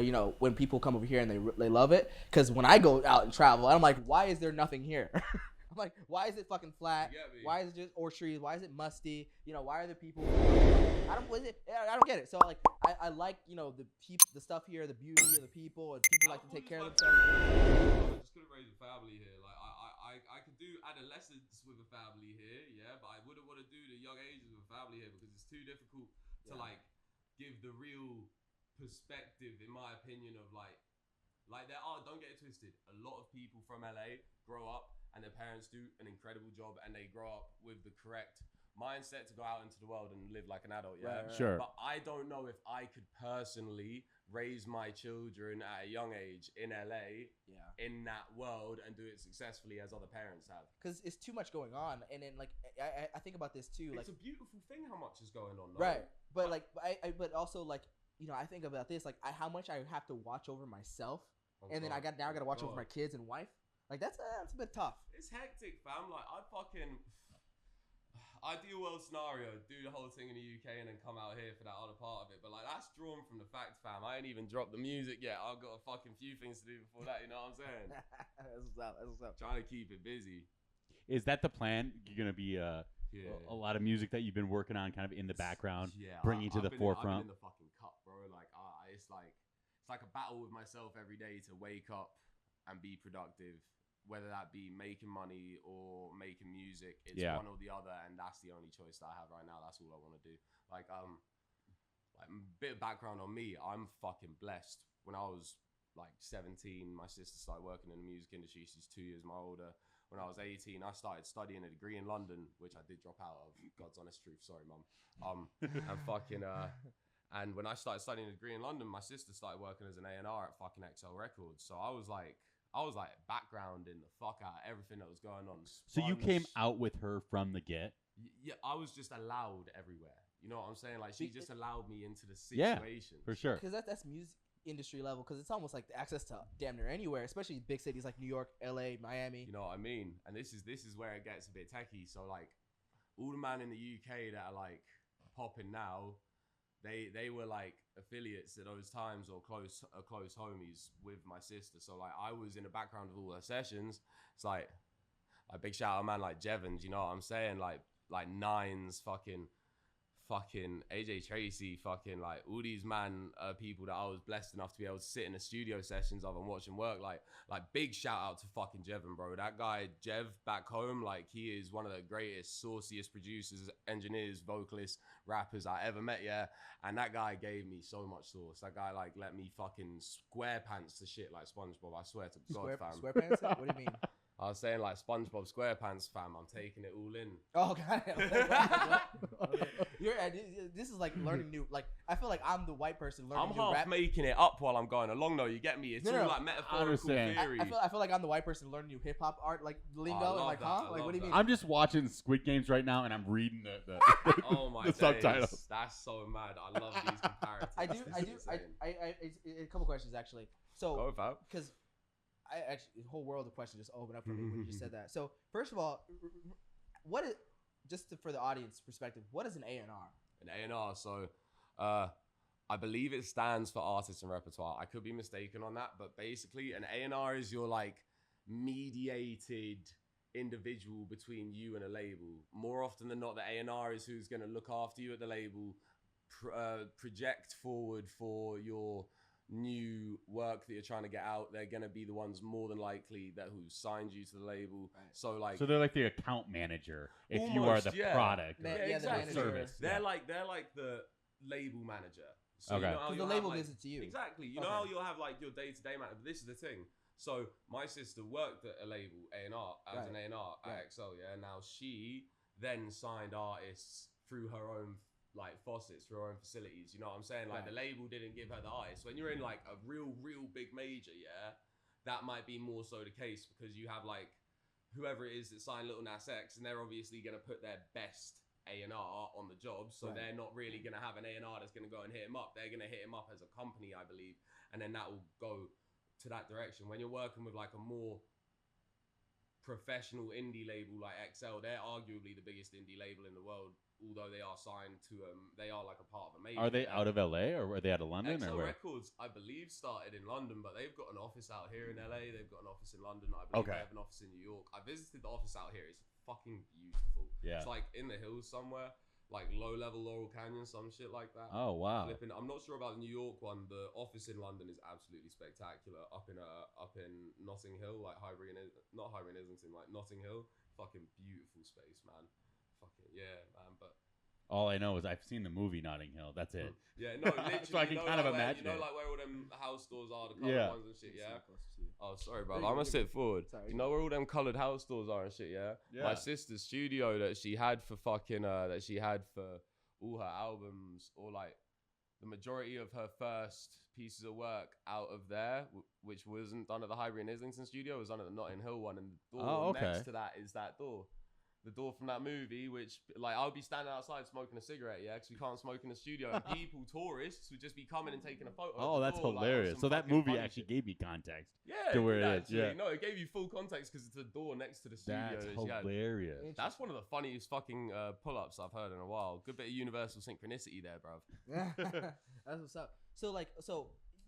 you know, when people come over here and they love it. Because when I go out and travel, I'm like, why is there nothing here? I'm like, why is it fucking flat? Why is it just orchards? Why is it musty? You know, why are the people? I don't get it. So like, I like, you know, the stuff here, the beauty of the people, and people like to take care of themselves. I just couldn't raise a family here. Like I could do adolescence with a family here, yeah, but I wouldn't want to do the young ages with a family here because it's too difficult to like give the real perspective, in my opinion, of like there are, don't get it twisted, a lot of people from LA grow up and their parents do an incredible job and they grow up with the correct mindset to go out into the world and live like an adult, yeah. Right. Sure. But I don't know if I could personally raise my children at a young age in LA, in that world, and do it successfully as other parents have. Because it's too much going on, and then like I think about this too. It's like, a beautiful thing how much is going on, though. Right? But like, but also like, you know, I think about this like how much I have to watch over myself, and then I got to watch over my kids and wife. Like that's a bit tough. It's hectic, fam. Like I'd fucking ideal world scenario, do the whole thing in the UK and then come out here for that other part of it. But like that's drawn from the fact, fam. I ain't even dropped the music yet. I've got a fucking few things to do before that. You know what I'm saying? That's what's up. Trying to keep it busy. Is that the plan? You're gonna be a lot of music that you've been working on, kind of in the background, bringing to the forefront. I've been in the fucking cup, bro. Like it's like a battle with myself every day to wake up and be productive. Whether that be making money or making music, it's one or the other, and that's the only choice that I have right now. That's all I want to do. Like a bit of background on me. I'm fucking blessed. When I was like 17, my sister started working in the music industry. She's 2 years my older. When I was 18, I started studying a degree in London, which I did drop out of. God's honest truth. Sorry, mum. And when I started studying a degree in London, my sister started working as an A&R at fucking XL Records. So I was like backgrounding the fuck out of everything that was going on. So you came out with her from the get? Yeah, I was just allowed everywhere. You know what I'm saying? Like she just allowed me into the situation. Yeah, for sure. Because that's music industry level. Because it's almost like the access to damn near anywhere, especially big cities like New York, LA, Miami. You know what I mean? And this is where it gets a bit techie. So like all the man in the UK that are like popping now, they were like affiliates at those times or close homies with my sister. So like I was in the background of all her sessions. It's like a big shout out, man, like Jevons, you know what I'm saying? Like Nines, fucking AJ Tracy, fucking like all these people that I was blessed enough to be able to sit in the studio sessions of and watch him work. Like big shout out to fucking Jevon, bro. That guy Jev back home, like he is one of the greatest, sauciest producers, engineers, vocalists, rappers I ever met, yeah. And that guy gave me so much sauce. That guy like let me fucking square pants to shit like SpongeBob. I swear to God, fam. Square pants? What do you mean? I was saying like SpongeBob SquarePants, fam. I'm taking it all in. Oh god. This is like learning new. Like I feel like I'm the white person learning new rap. I'm half making it up while I'm going along though. You get me? It's all like metaphorical theory. I feel like I'm the white person learning new hip hop art, like lingo, and like like what do you mean? I'm just watching Squid Games right now, and I'm reading the oh my the subtitles. That's so mad. I love these comparatives. I do. A couple questions actually. So because. I actually, the whole world of questions just opened up for me when you just said that. So first of all, what is for the audience perspective? What is an A&R? An A&R, so I believe it stands for artist and repertoire. I could be mistaken on that, but basically an A&R is your like mediated individual between you and a label. More often than not, the A&R is who's going to look after you at the label, project forward for your new work that you're trying to get out. They're going to be the ones more than likely that who signed you to the label. Right. So they're like the account manager if almost, you are the product or exactly. service. They're like the label manager. So okay. You know the label gives it to you. Exactly. You know how you'll have like your day-to-day manager. But this is the thing. So my sister worked at a label, A&R, as an A&R at XL, yeah. Now she then signed artists through her own like faucets, through her own facilities. You know what I'm saying? Like the label didn't give her the artists. When you're in like a real big major, yeah, that might be more so the case because you have like whoever it is that signed Lil Nas X, and they're obviously going to put their best A&R on the job. So they're not really going to have an A&R that's going to go and hit him up. They're going to hit him up as a company, I believe. And then that will go to that direction. When you're working with like a more professional indie label like XL. They're arguably the biggest indie label in the world, although they are signed to they are like a part of a major. Are they out of LA or are they out of London? XL or where? Records, I believe, started in London, but they've got an office out here in LA. They've got an office in London. I believe they have an office in New York. I visited the office out here. It's fucking beautiful. Yeah. It's like in the hills somewhere, like low-level Laurel Canyon, some shit like that. Oh wow. I'm not sure about the New York one. The office in London is absolutely spectacular. Up in Notting Hill, like not Highbury and Islington, like Notting Hill. Fucking beautiful space, man. Fucking yeah, man. But all I know is I've seen the movie Notting Hill. That's it. Yeah, no, literally. So I can kind of imagine. You know, like where all them house doors are, the coloured ones and shit. Yeah. Oh, sorry, bro. I'm gonna sit forward. Sorry. You know where all them coloured house doors are and shit. Yeah. My sister's studio that she had for fucking all her albums, or like the majority of her first pieces of work out of there, which wasn't done at the Highbury and Islington studio, was done at the Notting Hill one, and the door next to that is that door. The door from that movie, which, like, I would be standing outside smoking a cigarette, yeah, because we can't smoke in the studio, and people, tourists, would just be coming and taking a photo. Oh, that's door, hilarious. Like, so that movie actually gave me context. Yeah, to where it is. Actually. Yeah. No, it gave you full context because it's a door next to the studio. That's hilarious. That's one of the funniest fucking pull-ups I've heard in a while. Good bit of universal synchronicity there, bruv. That's what's up. So,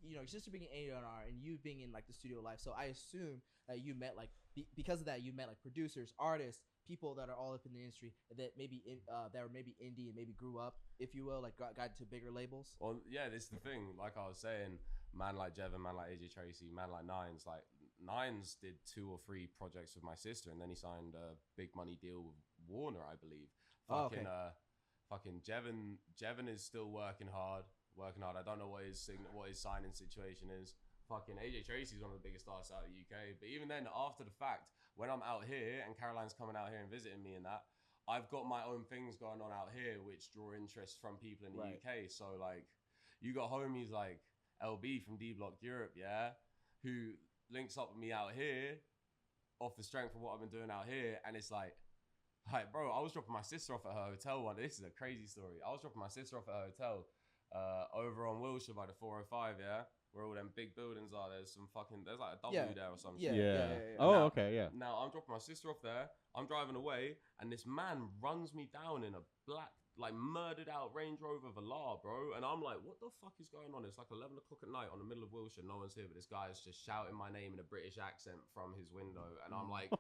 you know, your sister being in A&R and you being in, like, the studio life. So I assume that you met, like, because of that, you met, like, producers, artists, people that are all up in the industry that maybe that were maybe indie and maybe grew up, if you will, like got to bigger labels. Well, yeah, this is the thing. Like I was saying, man like Jevon, man like AJ Tracy, man like Nines. Like Nines did 2 or 3 projects with my sister, and then he signed a big money deal with Warner, I believe. Fucking Jevon is still working hard. I don't know what his signing situation is. Fucking AJ Tracy's one of the biggest artists out of the UK. But even then, after the fact, when I'm out here and Caroline's coming out here and visiting me and that, I've got my own things going on out here which draw interest from people in the UK. So, like, you got homies like LB from D Block Europe, yeah, who links up with me out here off the strength of what I've been doing out here. And it's like, bro, I was dropping my sister off at her hotel one. This is a crazy story. I was dropping my sister off at her hotel over on Wilshire by the 405, yeah, where all them big buildings are. There's like a W there or something. Yeah. Oh, okay, yeah. Now I'm dropping my sister off there. I'm driving away, and this man runs me down in a black, like, murdered out Range Rover Velar, bro. And I'm like, what the fuck is going on? It's like 11 o'clock at night on the middle of Wilshire. No one's here, but this guy is just shouting my name in a British accent from his window. And I'm like,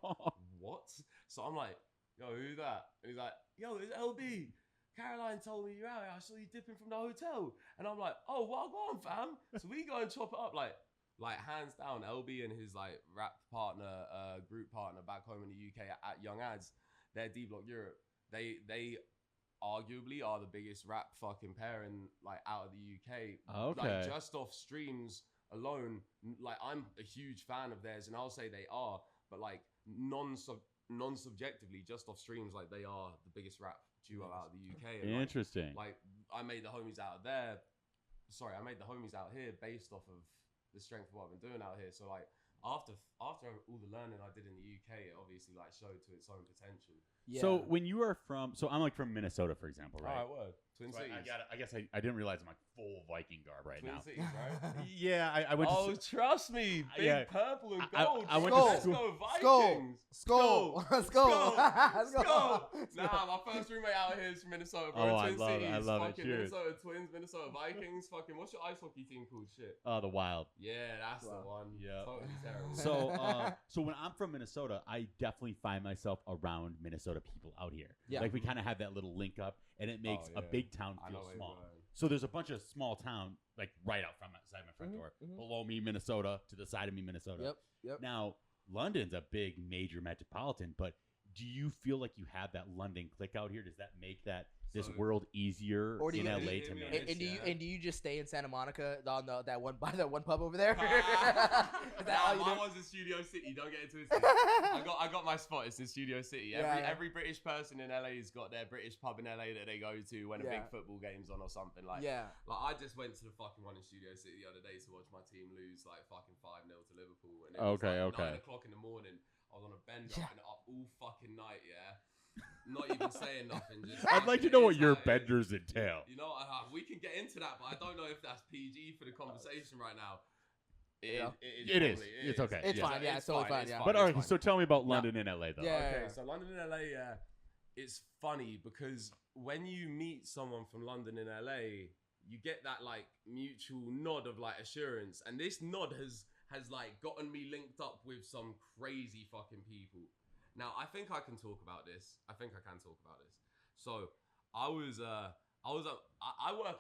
what? So I'm like, yo, who's that? And he's like, yo, it's LB. Caroline told me you're out here. I saw you dipping from the hotel. And I'm like, oh, well, go on, fam. So we go and chop it up, like hands down, LB and his, like, rap partner, group partner back home in the UK at Young Ads, they're D Block Europe. They arguably are the biggest rap fucking pair in, like, out of the UK. Okay. Like, just off streams alone, like, I'm a huge fan of theirs, and I'll say they are, but, like, non-subjectively, just off streams, like, they are the biggest rap duo out of the UK. And, interesting. Like, I made the homies out there. Sorry, I made the homies out here based off of the strength of what I've been doing out here. So, like, after all the learning I did in the UK, it obviously, like, showed to its own potential. Yeah. So when you are so I'm, like, from Minnesota, for example, right? All right, word. Twin Cities. I guess I didn't realize I'm, like, full Viking garb right Twin now. Cities, right? Yeah, I went to... trust me. Big purple and gold. I went to school. Vikings. Skull. Nah, my first roommate out here is from Minnesota, bro. Oh, Twin Cities. I love it. Fucking Cheers. Minnesota Twins, Minnesota Vikings. Fucking, what's your ice hockey team called? Shit. Oh, the Wild. Yeah, that's the one. Yeah. Totally terrible. So when I'm from Minnesota, I definitely find myself around Minnesota people out here. Yeah. Like, we kind of have that little link up, and it makes a big town feel small. So there's a bunch of small town, like, right out from outside my front door. Below me, Minnesota. To the side of me, Minnesota. Yep. Now, London's a big, major metropolitan, but do you feel like you have that London click out here? Does that make this world easier in LA to manage? And do you just stay in Santa Monica on that one pub over there? Mine was in Studio City. Don't get it twisted. I got my spot. It's in Studio City. Every British person in LA's got their British pub in LA that they go to when a big football game's on or something. Like I just went to the fucking one in Studio City the other day to watch my team lose like fucking 5-0 to Liverpool. And it was like 9 o'clock in the morning. I was on a bend up and up all fucking night, not even saying nothing. Just I'd like to know what your benders entail. You know, we can get into that, but I don't know if that's PG for the conversation right now. It is. It's okay. It's fine. Yeah, it's totally fine. Yeah. But all right, so tell me about London and LA, though. Yeah. Okay, so London and LA, it's funny because when you meet someone from London and LA, you get that like mutual nod of like assurance, and this nod has like gotten me linked up with some crazy fucking people. Now I think I can talk about this. So I work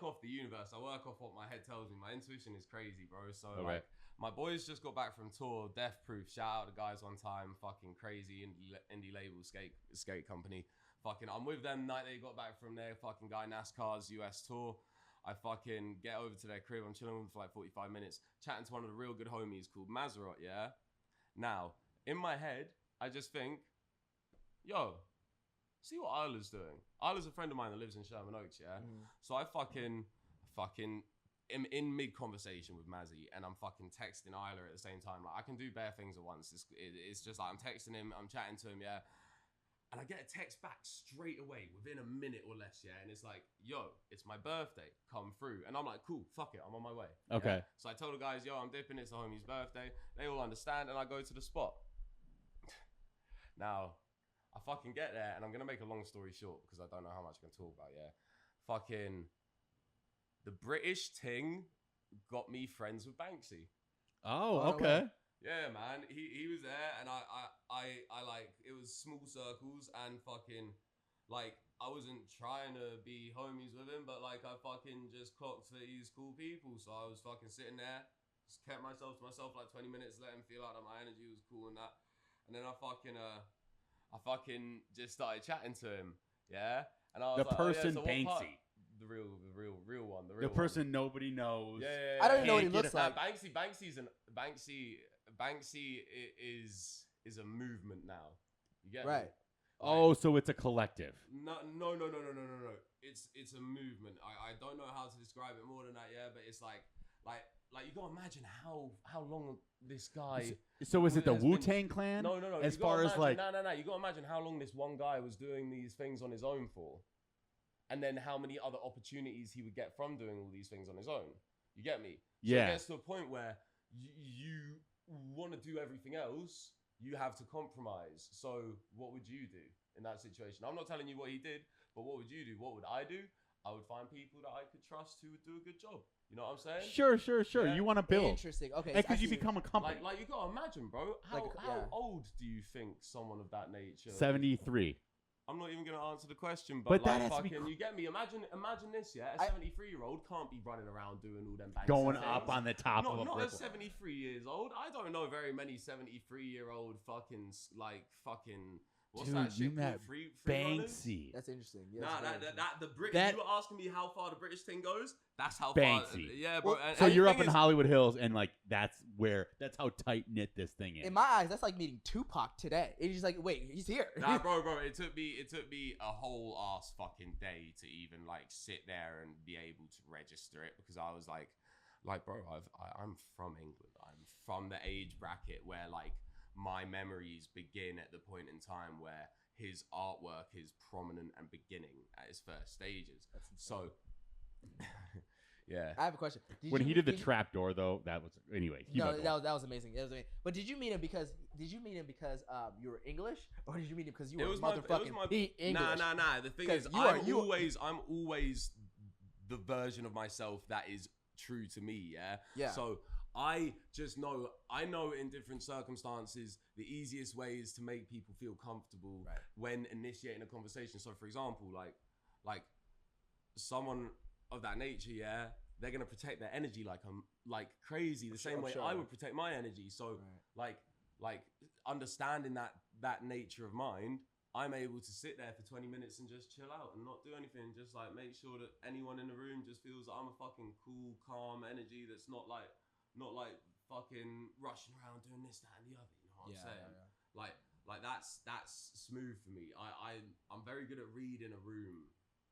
off the universe. I work off what my head tells me. My intuition is crazy, bro. So like my boys just got back from tour, Death Proof. Shout out the guys one time, fucking crazy indie label skate company. Fucking, I'm with them night they got back from their fucking guy NASCAR's US tour. I fucking get over to their crib. I'm chilling with them for like 45 minutes, chatting to one of the real good homies called Mazarot, yeah? Now, in my head, I just think, yo, see what Isla's doing. Isla's a friend of mine that lives in Sherman Oaks, yeah? So I fucking am in mid-conversation with Mazzy, and I'm fucking texting Isla at the same time. Like, I can do bare things at once. It's just like, I'm texting him, I'm chatting to him, yeah? And I get a text back straight away within a minute or less, yeah? And it's like, yo, it's my birthday, come through. And I'm like, cool, fuck it, I'm on my way. Okay. Yeah? So I told the guys, yo, I'm dipping, it's the homie's birthday. They all understand, and I go to the spot. Now, I fucking get there, and I'm going to make a long story short, because I don't know how much I can talk about, yeah? Fucking, the British ting got me friends with Banksy. Oh, okay. Yeah, man, he was there, and I like, it was small circles, and fucking, like, I wasn't trying to be homies with him, but like, I fucking just clocked that he's cool people, so I was fucking sitting there, just kept myself to myself like 20 minutes, let him feel like that my energy was cool and that, and then I fucking just started chatting to him, yeah, and I was the person Banksy. The real one. The person nobody knows. Yeah. I don't even know what he looks like. Banksy is a movement now. You get right. me? Oh, so it's a collective. No. It's a movement. I don't know how to describe it more than that, yeah, but it's like you gotta imagine how long this guy. So is it the Wu-Tang Clan? No. As far as like no. You gotta imagine how long this one guy was doing these things on his own for. And then how many other opportunities he would get from doing all these things on his own. You get me? So it gets to a point where you want to do everything else, you have to compromise. So what would you do in that situation? I'm not telling you what he did, but what would you do? What would I do? I would find people that I could trust who would do a good job. You know what I'm saying? Sure. Yeah. You want to build. Interesting. Okay. Because you become a company. Like you got to imagine, bro. How old do you think someone of that nature? 73. I'm not even going to answer the question, but like, fucking, you get me? Imagine this, yeah? A 73-year-old can't be running around doing all them bangs. Going up on the top of a Not brick. at 73 years old. I don't know very many 73-year-old fucking, what's Dude, that shit you called? met Free Banksy. That's interesting. Yeah, you were asking me how far the British thing goes? That's how Banksy. far. Yeah, bro. Well, so you're up in Hollywood Hills, and like that's how tight knit this thing is. In my eyes, that's like meeting Tupac today. It's just like, wait, he's here. Nah, bro. It took me a whole ass fucking day to even like sit there and be able to register it, because I was like, bro, I'm from England. I'm from the age bracket where like my memories begin at the point in time where his artwork is prominent and beginning at his first stages. So, yeah. I have a question. When he did the trapdoor, though, that was anyway. No, that was amazing. That was amazing. But did you meet him because you were English, or did you meet him because you were motherfucking Pete English? Nah. The thing is, I'm always the version of myself that is true to me. Yeah. Yeah. So I know in different circumstances, the easiest way is to make people feel comfortable when initiating a conversation. So for example, like someone of that nature, yeah, they're going to protect their energy like crazy, the same way I would protect my energy. So like understanding that nature of mind, I'm able to sit there for 20 minutes and just chill out and not do anything. Just like make sure that anyone in the room just feels that I'm a fucking cool, calm energy that's not like fucking rushing around doing this, that, and the other. You know what I'm saying? Yeah. Like that's smooth for me. I'm very good at reading a room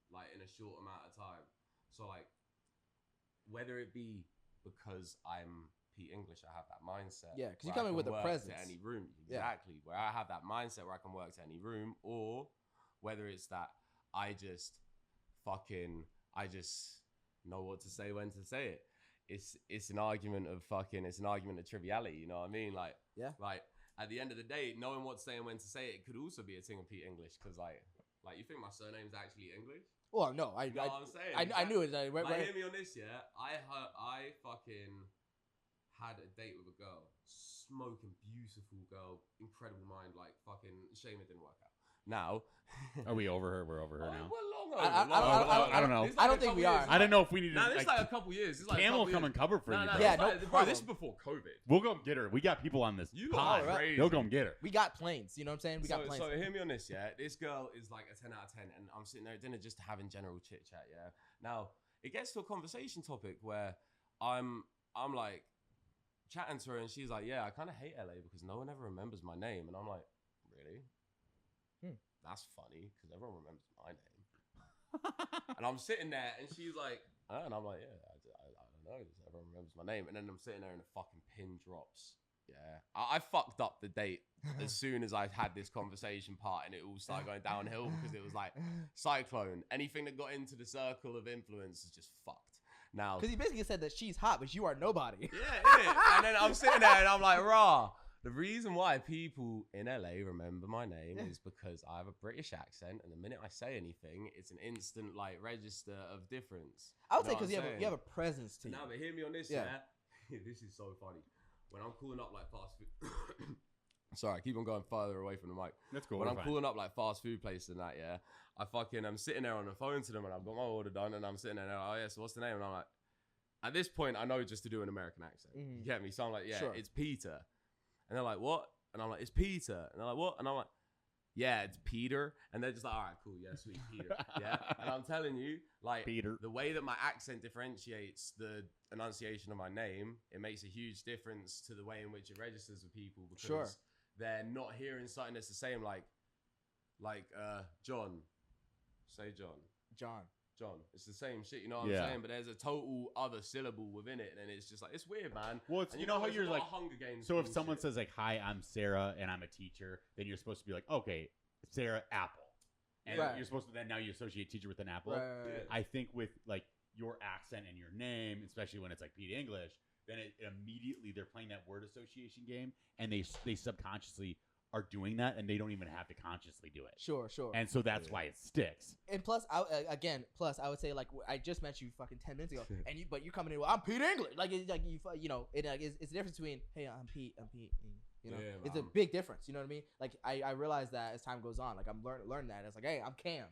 like in a short amount of time. So like whether it be because I'm Pete English, I have that mindset. Yeah, because you come in with a presence to any room. Exactly. Yeah. Where I have that mindset where I can work to any room, or whether it's that I just know what to say when to say it. it's an argument of triviality. You know what I mean? Like, like at the end of the day, knowing what to say and when to say it could also be a thing of Pete English. Because like you think my surname's actually English? Well, no, you know what I'm saying? I knew it. Hear me on this, yeah. I fucking had a date with a girl, smoking, beautiful girl, incredible mind, like fucking shame it didn't work out. Now, are we over her? We're over her now. We're long over. I don't know. Like I don't think we are. I don't know if we need to. Nah, it's like a couple years. It's like Cam will come and cover for you. Yeah, no bro. This is before COVID. We'll go get her. We got people on this pod. Crazy. They'll go get her. We got planes. You know what I'm saying? We got planes. So hear me on this, yeah. This girl is like a 10 out of 10, and I'm sitting there at dinner just having general chit chat, yeah. Now it gets to a conversation topic where I'm like chatting to her, and she's like, "Yeah, I kind of hate LA because no one ever remembers my name," and I'm like, "Really? That's funny because everyone remembers my name." And I'm sitting there, and she's like, and I'm like, "Yeah, I don't know. Everyone remembers my name." And then I'm sitting there, and the fucking pin drops. Yeah, I fucked up the date as soon as I had this conversation part, and it all started going downhill because it was like cyclone. Anything that got into the circle of influence is just fucked. Now, because he basically said that she's hot, but you are nobody. Yeah. And then I'm sitting there, and I'm like, rah. The reason why people in LA remember my name is because I have a British accent, and the minute I say anything, it's an instant like register of difference. I would say because you have a presence to you. Now, but hear me on this, yeah. This is so funny. When I'm calling up like fast food, sorry, I keep on going further away from the mic. That's cool. When I'm calling up like fast food places and that, yeah, I'm sitting there on the phone to them, and I've got my order done, and I'm sitting there, and oh yeah, so what's the name? And I'm like, at this point, I know just to do an American accent. Mm-hmm. You get me? So I'm like, yeah, sure. It's Peter. And they're like, what? And I'm like, it's Peter. And they're like, what? And I'm like, yeah, it's Peter. And they're just like, all right, cool. Yeah, sweet, Peter. Yeah. And I'm telling you, like, Peter. The way that my accent differentiates the enunciation of my name, it makes a huge difference to the way in which it registers with people because they're not hearing something that's the same, like John. Say John. It's the same shit, you know what I'm saying? But there's a total other syllable within it, and it's just like, it's weird, man. Well, it's, you know how you're like, Hunger Games. So if someone says like, "Hi, I'm Sarah, and I'm a teacher," then you're supposed to be like, "Okay, Sarah Apple," and you're supposed to then now you associate teacher with an apple. Right. I think with like your accent and your name, especially when it's like Pete English, then it immediately they're playing that word association game, and they subconsciously are doing that, and they don't even have to consciously do it. Sure. And so that's why it sticks. And plus, I would say, like, I just met you fucking 10 minutes ago, and you coming in, well, I'm Pete English. Like, it's like you know, it's the difference between, hey, I'm Pete. You know, it's a big difference. You know what I mean? Like, I realize that as time goes on, like, I'm learning that. It's like, hey, I'm Cam.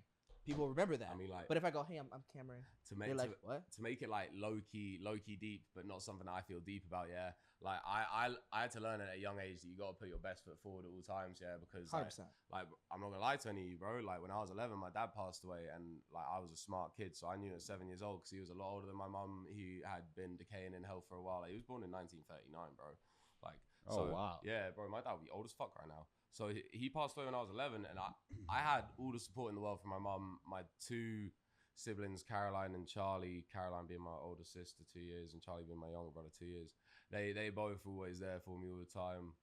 People remember that. I mean, like, but if I go, hey, I'm Cameron, they're like, what? To make it like low key deep, but not something I feel deep about. Yeah, like I had to learn at a young age that you got to put your best foot forward at all times. Yeah, because like I'm not gonna lie to any of you, bro. Like when I was 11, my dad passed away, and like I was a smart kid, so I knew at 7 years old because he was a lot older than my mum. He had been decaying in health for a while. Like, he was born in 1939, bro. Like, oh wow, yeah, bro. My dad would be old as fuck right now. So he passed away when I was 11, and I had all the support in the world from my mum, my two siblings, Caroline and Charlie. Caroline being my older sister 2 years, and Charlie being my younger brother 2 years. They both always there for me all the time.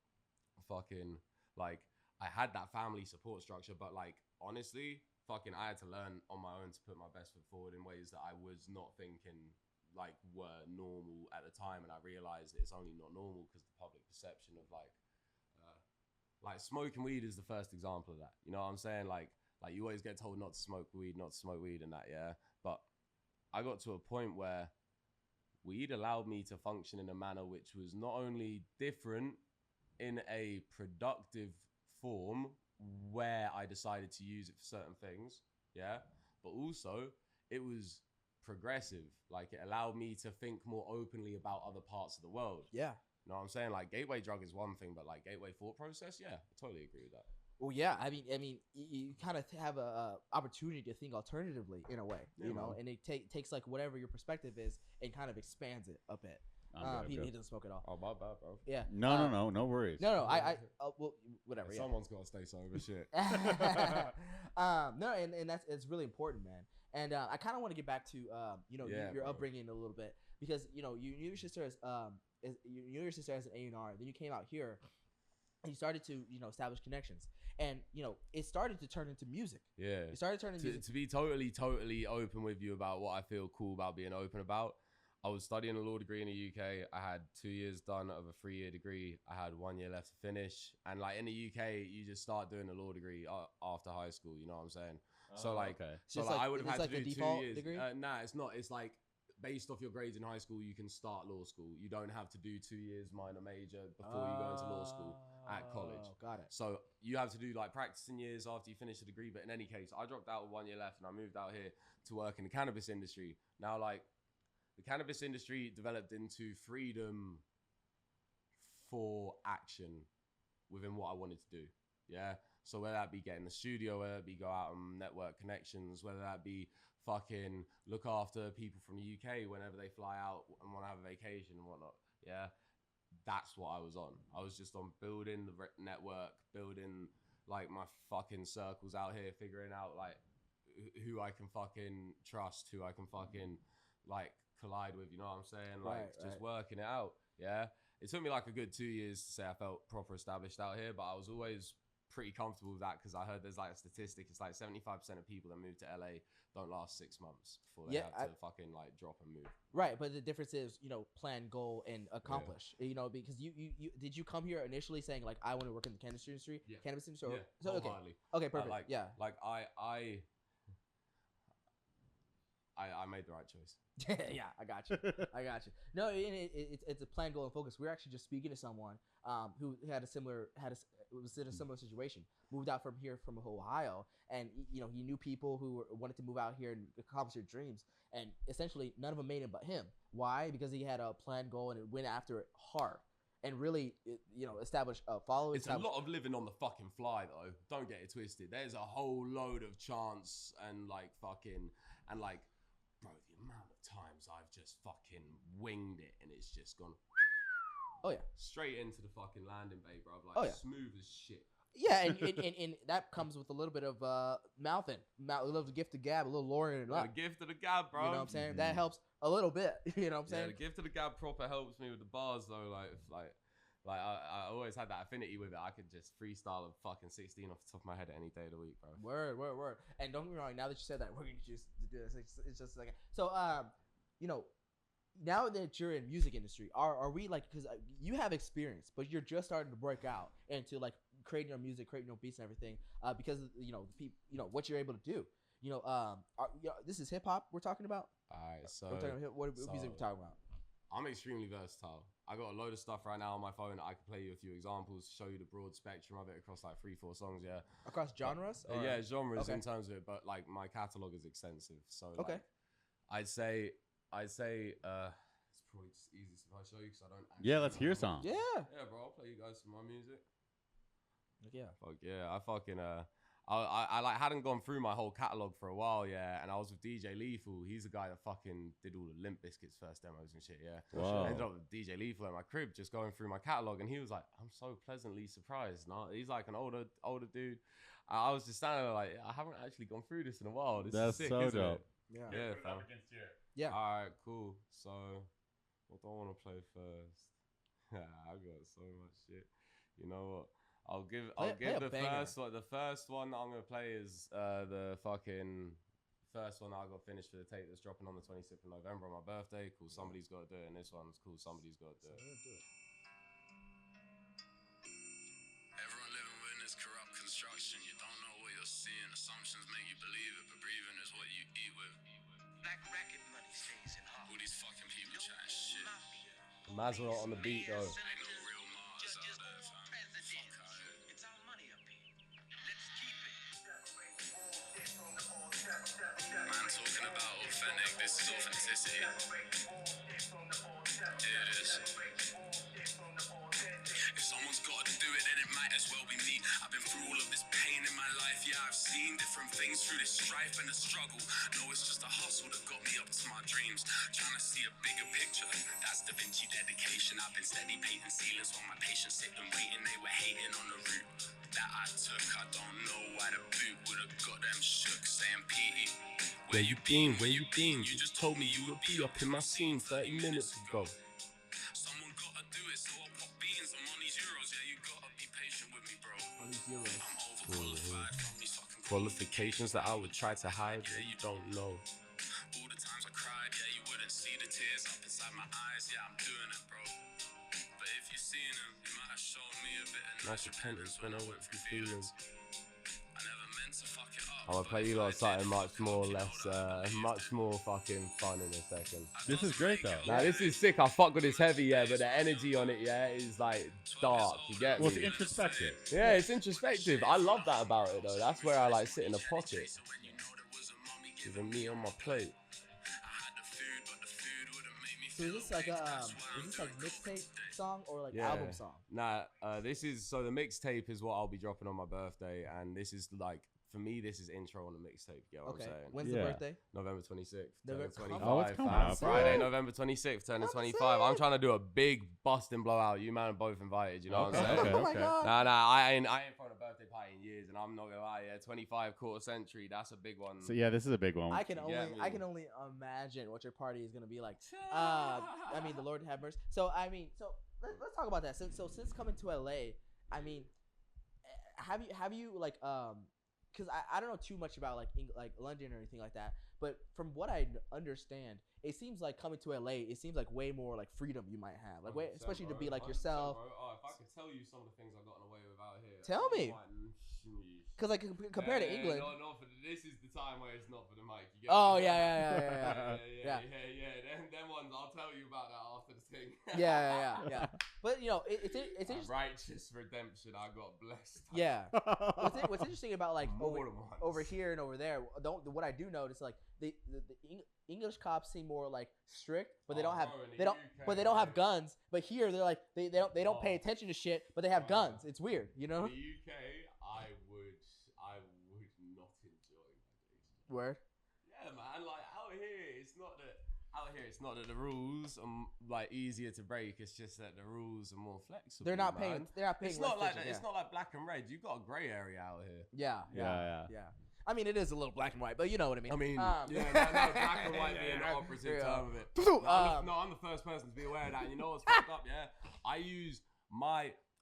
Fucking, like, I had that family support structure, but like, honestly, fucking, I had to learn on my own to put my best foot forward in ways that I was not thinking like were normal at the time, and I realized that it's only not normal because the public perception of like smoking weed is the first example of that. You know what I'm saying? Like you always get told not to smoke weed and that, yeah. But I got to a point where weed allowed me to function in a manner which was not only different in a productive form where I decided to use it for certain things, yeah, but also it was progressive. Like, it allowed me to think more openly about other parts of the world. Yeah. You know what I'm saying? Like, gateway drug is one thing, but like gateway thought process, yeah, I totally agree with that. Well, yeah, I mean, you kind of have a opportunity to think alternatively in a way, you know, and it takes like whatever your perspective is and kind of expands it a bit. He doesn't smoke at all. Oh, my bad, bro. Yeah. No worries. No, well, whatever. Yeah. Someone's got to stay sober, shit. No, and it's really important, man. And I kind of want to get back to your upbringing a little bit, because you knew your sister as an A&R, then you came out here and you started to establish connections, and it started to turn into music. Yeah, it started turning to be totally open with you about what I feel cool about being open about. I was studying a law degree in the UK. I had 2 years done of a 3-year degree. I had 1 year left to finish. And like in the UK, you just start doing a law degree after high school. You know what I'm saying? So like, okay. so It's like, like- I would have it's had like to a do 2 default years. degree? Nah, it's not. It's like based off your grades in high school, you can start law school. You don't have to do 2 years minor major before you go into law school at college. Got it. So you have to do like practicing years after you finish the degree. But in any case, I dropped out with 1 year left and I moved out here to work in the cannabis industry. Now, like the cannabis industry developed into freedom for action within what I wanted to do. Yeah. So whether that be getting the studio, whether that be go out and network connections, whether that be fucking look after people from the UK whenever they fly out and want to have a vacation and whatnot. Yeah. That's what I was on. I was just on building the network, building like my fucking circles out here, figuring out like who I can fucking trust, who I can fucking like collide with, you know what I'm saying? Like just working it out. Yeah. It took me like a good 2 years to say I felt proper established out here, but I was always pretty comfortable with that because I heard there's like a statistic. It's like 75% of people that move to LA don't last 6 months before they have to fucking like drop and move. Right, but the difference is, you know, plan, goal, and accomplish. You know, because you did you come here initially saying like I want to work in the cannabis industry? Yeah. Cannabis industry. Or, Yeah, so okay, perfect. Like, yeah, like I made the right choice. yeah, I got you. I got you. No, it's a plan, goal, and focus. We were actually just speaking to someone who was in a similar situation. Moved out from here from Ohio, and you know he knew people who wanted to move out here and accomplish their dreams, and essentially none of them made it but him. Why? Because he had a plan, goal, and went after it hard, and really established a following. It's a lot of living on the fucking fly though. Don't get it twisted. There's a whole load of chance and like fucking and like. Bro, the amount of times I've just fucking winged it and it's just gone. Oh yeah, straight into the fucking landing bay, bro. Like smooth as shit. Yeah, and that comes with a little bit of mouthing, a little gift of gab, a little lowering it up. The gift of the gab, bro. You know what I'm saying? Mm-hmm. That helps a little bit. You know what I'm saying? The gift of the gab proper helps me with the bars though. Like I always had that affinity with it. I could just freestyle a fucking 16 off the top of my head any day of the week, bro. Word. And don't get me wrong. Now that you said that, we're gonna just do this. It's just like so. You know, now that you're in music industry, are we like because you have experience, but you're just starting to break out into like creating your music, creating your beats and everything. Because you know what you're able to do. This is hip hop we're talking about. All right, so what music we're talking about? I'm extremely versatile. I got a load of stuff right now on my phone. I can play you a few examples, show you the broad spectrum of it across like 3-4 songs. Yeah, across genres. Yeah, genres in terms of it, but like my catalog is extensive. So like, I'd say it's probably just easiest if I show you because I don't. Yeah, let's hear some. Yeah, bro. I'll play you guys some more music. Yeah. Fuck yeah, I fucking I like hadn't gone through my whole catalog for a while, yeah, and I was with DJ Lethal. He's the guy that fucking did all the Limp Bizkit's first demos and shit, yeah. Wow. I ended up with DJ Lethal at my crib, just going through my catalog, and he was like, "I'm so pleasantly surprised." Nah, he's like an older dude. I was just standing there like, I haven't actually gone through this in a while. This is sick, so isn't dope. it? Yeah, fam. Yeah. All right, cool. So, what do I want to play first? I got so much shit. You know what? I'll give the first one. The first one that I'm gonna play is the fucking first one I got finished for the tape that's dropping on the 26th of November on my birthday. Cool, somebody's got to do it, and this one's cool. Somebody's got to do it. Everyone living within this corrupt construction. You don't know what you're seeing. Assumptions make you believe it, but breathing is what you eat with. Black racket money stays in Harlem. All these fucking people chatting shit. Maserati on the beat though. Ain't no real Mars out there, fam. Fuck out here. It's our money up here. Let's keep it. Man talking about authentic. This is authenticity. Here it is. If someone's got to do it, then it might as well be me. I've been through all of this pain in my life. Yeah, I've seen different things through this strife and the struggle. No, it's just a hustle that got me up to my dreams. Trying to see a bigger picture. That's Da Vinci dedication. I've been steady painting ceilings while my patients sit and waiting. They were hating on the route that I took. I don't know why the boot would have got them shook. Saying, Petey, where you been? Where you been? You just told me you would be up in my scene 30 minutes ago. Someone gotta do it, so I'll pop beans. I'm on these euros, yeah, you gotta be patient with me, bro. I'm overqualified from these fucking Qualifications that I would try to hide, yeah, you don't know. All the times I cried, yeah, you wouldn't see the tears up inside inside my eyes, yeah, I'm doing it, bro. But if you seen him, you might have shown me a bit of nice repentance when I went through feelings. I never meant to fuck it up. I'm gonna play you lot something much more fucking fun in a second. This is great though. Now this is sick. I fuck with this heavy, yeah, but the energy on it, yeah, is like dark. You get Well, it's me? introspective. Yeah, it's introspective. I love that about it though. That's where I like sit in a pocket. Giving me on my plate. So is this like mixtape song or like album song? Nah, this is so the mixtape is what I'll be dropping on my birthday, and this is like for me, this is intro on the mixtape. You know what I'm saying? When's the birthday? November 26th. November 25. Oh, it's coming up. Friday, November 26th, turning 25. I'm trying to do a big busting blowout. You man are both invited. You know what I'm saying? Oh my god. Nah, I ain't thrown a birthday party in years, and I'm not gonna lie. Yeah, 25 quarter century. That's a big one. So yeah, this is a big one. I can only imagine what your party is gonna be like. I mean, the Lord have mercy. So let's talk about that. So since coming to LA, I mean, have you like because I don't know too much about like London or anything like that, but from what I understand, it seems like coming to LA, it seems like way more like freedom you might have, like way, especially to be like yourself. Oh, if I could tell you some of the things I've gotten away with out here. Tell me. Because like compared to England. No, this is the time where it's not for the mic. You get Oh me? yeah. Them ones, I'll tell you about that after the thing. Yeah. But you know, it's interesting. Righteous redemption. I got blessed. Yeah. What's interesting about like over here and over there? What I do notice like the English cops seem more like strict, but they don't have guns. But here they're like they don't pay attention to shit, but they have guns. It's weird, you know. In the UK, I would not enjoy my days. Word. Yeah, man. Like out here, it's not that the rules are like easier to break. It's just that the rules are more flexible. They're not paying. It's not like that. Yeah. It's not like black and red. You've got a grey area out here. Yeah. I mean, it is a little black and white, but you know what I mean. Black and white being the opposite term of it. I'm the first person to be aware of that. And you know what's fucked up? Yeah,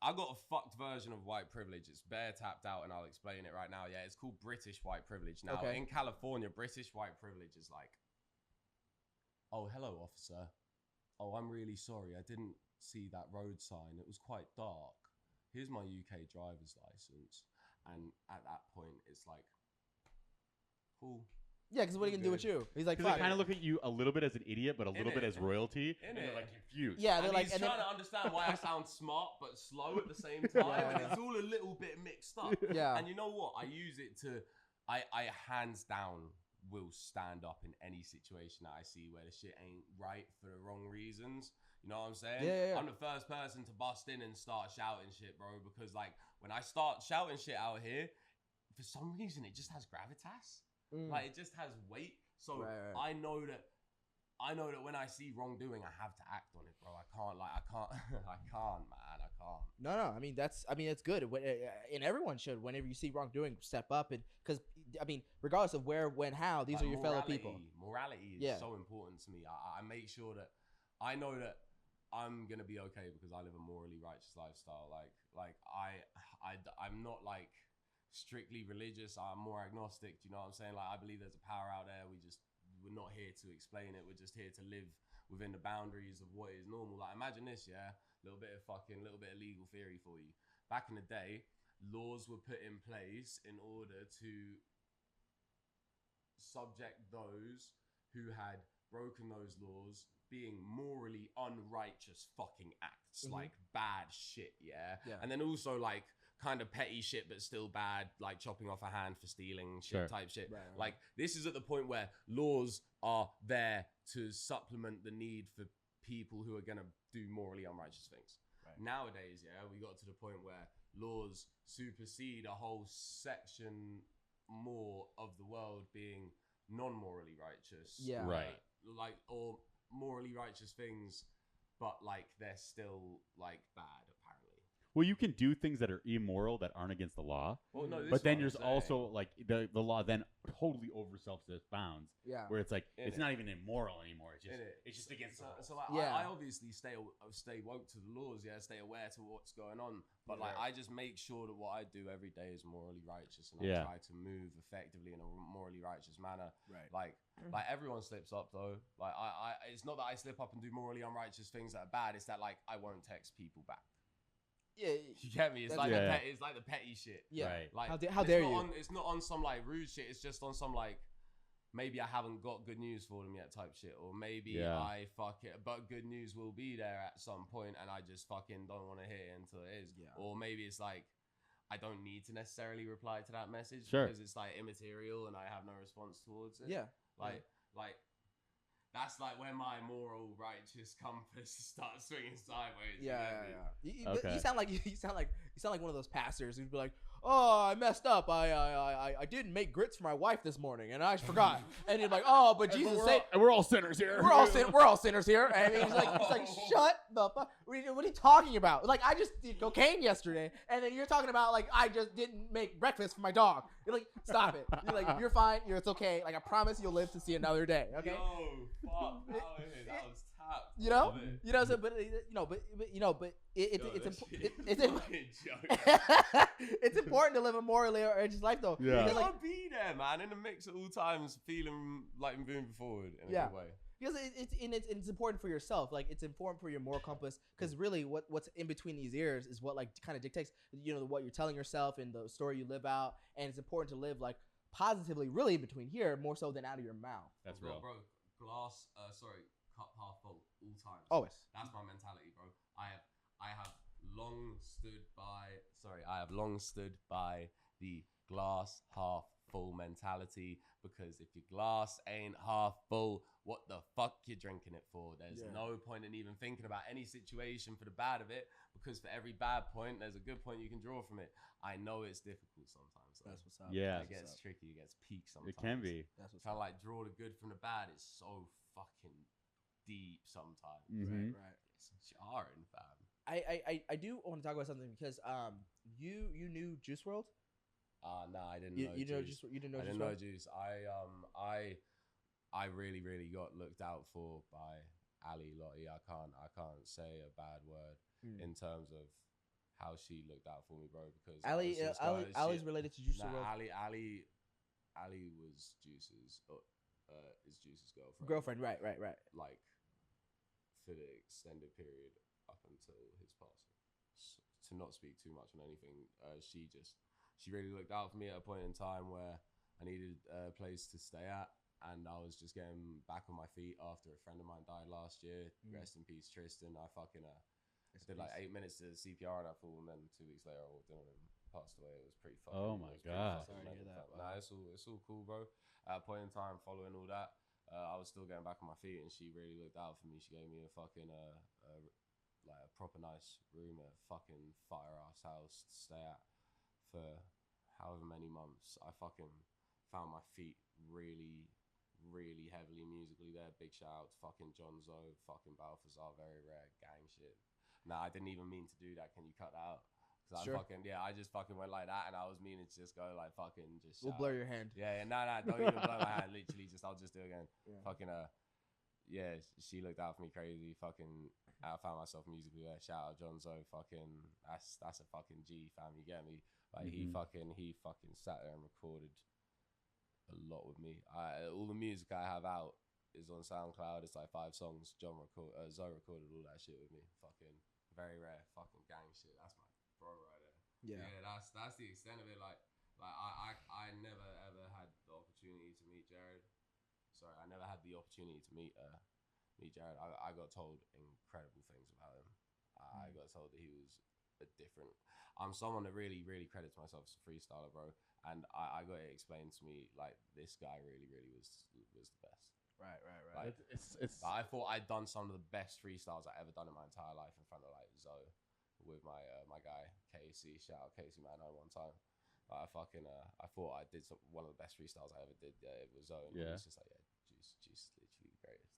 I got a fucked version of white privilege. It's bare tapped out, and I'll explain it right now. Yeah, it's called British white privilege. Now, in California, British white privilege is like, oh, hello, officer. Oh, I'm really sorry. I didn't see that road sign. It was quite dark. Here's my UK driver's license. And at that point, it's like, cool. Yeah, because what are you gonna do with you? He's like, they kind of look at you a little bit as an idiot, but a little bit as royalty, and they're like confused. Yeah, they're like, he's trying to understand why I sound smart but slow at the same time, and it's all a little bit mixed up. Yeah. And you know what? I use it to, I hands down will stand up in any situation that I see where the shit ain't right for the wrong reasons. You know what I'm saying? Yeah. I'm the first person to bust in and start shouting shit, bro, because like when I start shouting shit out here, for some reason it just has gravitas. Like it just has weight. So right. I know that when I see wrongdoing, I have to act on it, bro. I can't, man. I can't. No. I mean, it's good. And everyone should. Whenever you see wrongdoing, step up, and because I mean, regardless of where, when, how, these are your fellow people. Morality is so important to me. I make sure that I know that I'm gonna be okay because I live a morally righteous lifestyle. Like I'm not like strictly religious. I'm more agnostic. Do you know what I'm saying? Like I believe there's a power out there. We're not here to explain it. We're just here to live within the boundaries of what is normal. Like imagine this, yeah, little bit of legal theory for you. Back in the day, laws were put in place in order to subject those who had broken those laws being morally unrighteous fucking acts, like bad shit, yeah? And then also like kind of petty shit but still bad, like chopping off a hand for stealing shit type shit. Right. Like this is at the point where laws are there to supplement the need for people who are going to do morally unrighteous things. Right. Nowadays, yeah, we got to the point where laws supersede a whole section more of the world being non-morally righteous. Yeah. Right. Like, or morally righteous things, but like they're still like bad apparently. well, you can do things that are immoral that aren't against the law. Well, no, this But is then what there's I'm also saying. like the law then totally oversteps its bounds. Yeah. Where it's like it's Innit? not even immoral anymore. It's just Innit? it's just against the rules. So like, Yeah. I obviously stay woke to the laws, yeah, stay aware to what's going on. But like, I just make sure that what I do every day is morally righteous, and I try to move effectively in a morally righteous manner. Right. Like everyone slips up though. Like I it's not that I slip up and do morally unrighteous things that are bad. It's that like I won't text people back. Yeah. You get me? It's like it's like the petty shit. Yeah. Right. Like How dare you? It's not on some like rude shit. It's just on some like maybe I haven't got good news for them yet type shit, or maybe I fuck it, but good news will be there at some point, and I just fucking don't want to hear it until it is. Yeah. Or maybe it's like I don't need to necessarily reply to that message Sure. because it's like immaterial and I have no response towards it. Yeah. Like that's like when my moral righteous compass starts swinging sideways. You sound like one of those pastors who'd be like, "Oh, I messed up. I didn't make grits for my wife this morning, and I forgot." And you're like, "Oh, but Jesus said we're all sinners here. we're all sinners here." I mean, he's like, "Shut the fuck! What are you talking about? Like, I just did cocaine yesterday, and then you're talking about like I just didn't make breakfast for my dog." You're like, "Stop it! You're like, you're fine. It's okay. Like, I promise you'll live to see another day." Okay. Yo, fuck, that was tapped. You know, so but it's important to live a morally righteous life, though. Yeah. You gotta be there, man, in the mix at all times, feeling like moving forward in a good way. Because it's important for yourself. Like, it's important for your moral compass. Because really, what's in between these ears is what like kind of dictates, what you're telling yourself and the story you live out. And it's important to live like positively, really in between here, more so than out of your mouth. That's real, bro. Cup half full all times. Always. That's my mentality, bro. I have long stood by the glass half full mentality, because if your glass ain't half full, what the fuck you drinking it for? There's no point in even thinking about any situation for the bad of it, because for every bad point, there's a good point you can draw from it. I know it's difficult sometimes. Though. That's what's up. Yeah. It gets tricky. It gets peak sometimes. It can be. That's what's Trying to up. like draw the good from the bad is so fucking deep sometimes. Mhm. Right. It's jarring, fam. I do want to talk about something because you knew Juice WRLD? No, I didn't You know didn't Juice. know you didn't know I Juice didn't know WRLD? Juice. I really got looked out for by Ali Lottie. I can't say a bad word in terms of how she looked out for me, bro. Because Ali's related to Juice WRLD. Ali was Juice's girlfriend. Girlfriend, right. Like for the extended period up until his passing. So, to not speak too much on anything, she really looked out for me at a point in time where I needed a place to stay at, and I was just getting back on my feet after a friend of mine died last year. Rest in peace, Tristan. I fucking did like 8 minutes to CPR on that fool, and then 2 weeks later I walked in on him, passed away. It was pretty fucking. Oh my God. Sorry to hear that. Nah, it's all cool, bro. At a point in time, following all that, I was still getting back on my feet, and she really looked out for me. She gave me a fucking like a proper nice room, a fucking fire ass house to stay at for however many months. I fucking found my feet really heavily musically there. Big shout out to fucking John Zoe, fucking Balthazar, very rare gang shit. Nah, I didn't even mean to do that. Can you cut that out? Cause Sure. I just fucking went like that, and I was meaning to just go like fucking just. We'll blur your hand. Yeah, nah, don't even blow my hand. Literally, I'll just do it again. Yeah. Fucking yeah, she looked out for me crazy. Fucking, I found myself musically there. Shout out John Zoe. Fucking, that's a fucking G, fam. You get me? Like he fucking sat there and recorded a lot with me. All the music I have out is on SoundCloud. It's like 5 songs. Zoe recorded all that shit with me. Fucking very rare. Fucking gang shit. That's my bro right there. Yeah. That's the extent of it. Like I never ever had the opportunity to meet Jared. Sorry, I never had the opportunity to meet Jared. I got told incredible things about him. I got told that he was a different. I'm someone that really credits myself as a freestyler, bro. And I got it explained to me like this guy really was the best. Right. Like, It's I thought I'd done some of the best freestyles I ever done in my entire life in front of like Zoe with my guy Casey. Shout out Casey, man. One time. I thought I did one of the best freestyles I ever did. It was Zoe. And it's just like, Juice is literally the greatest.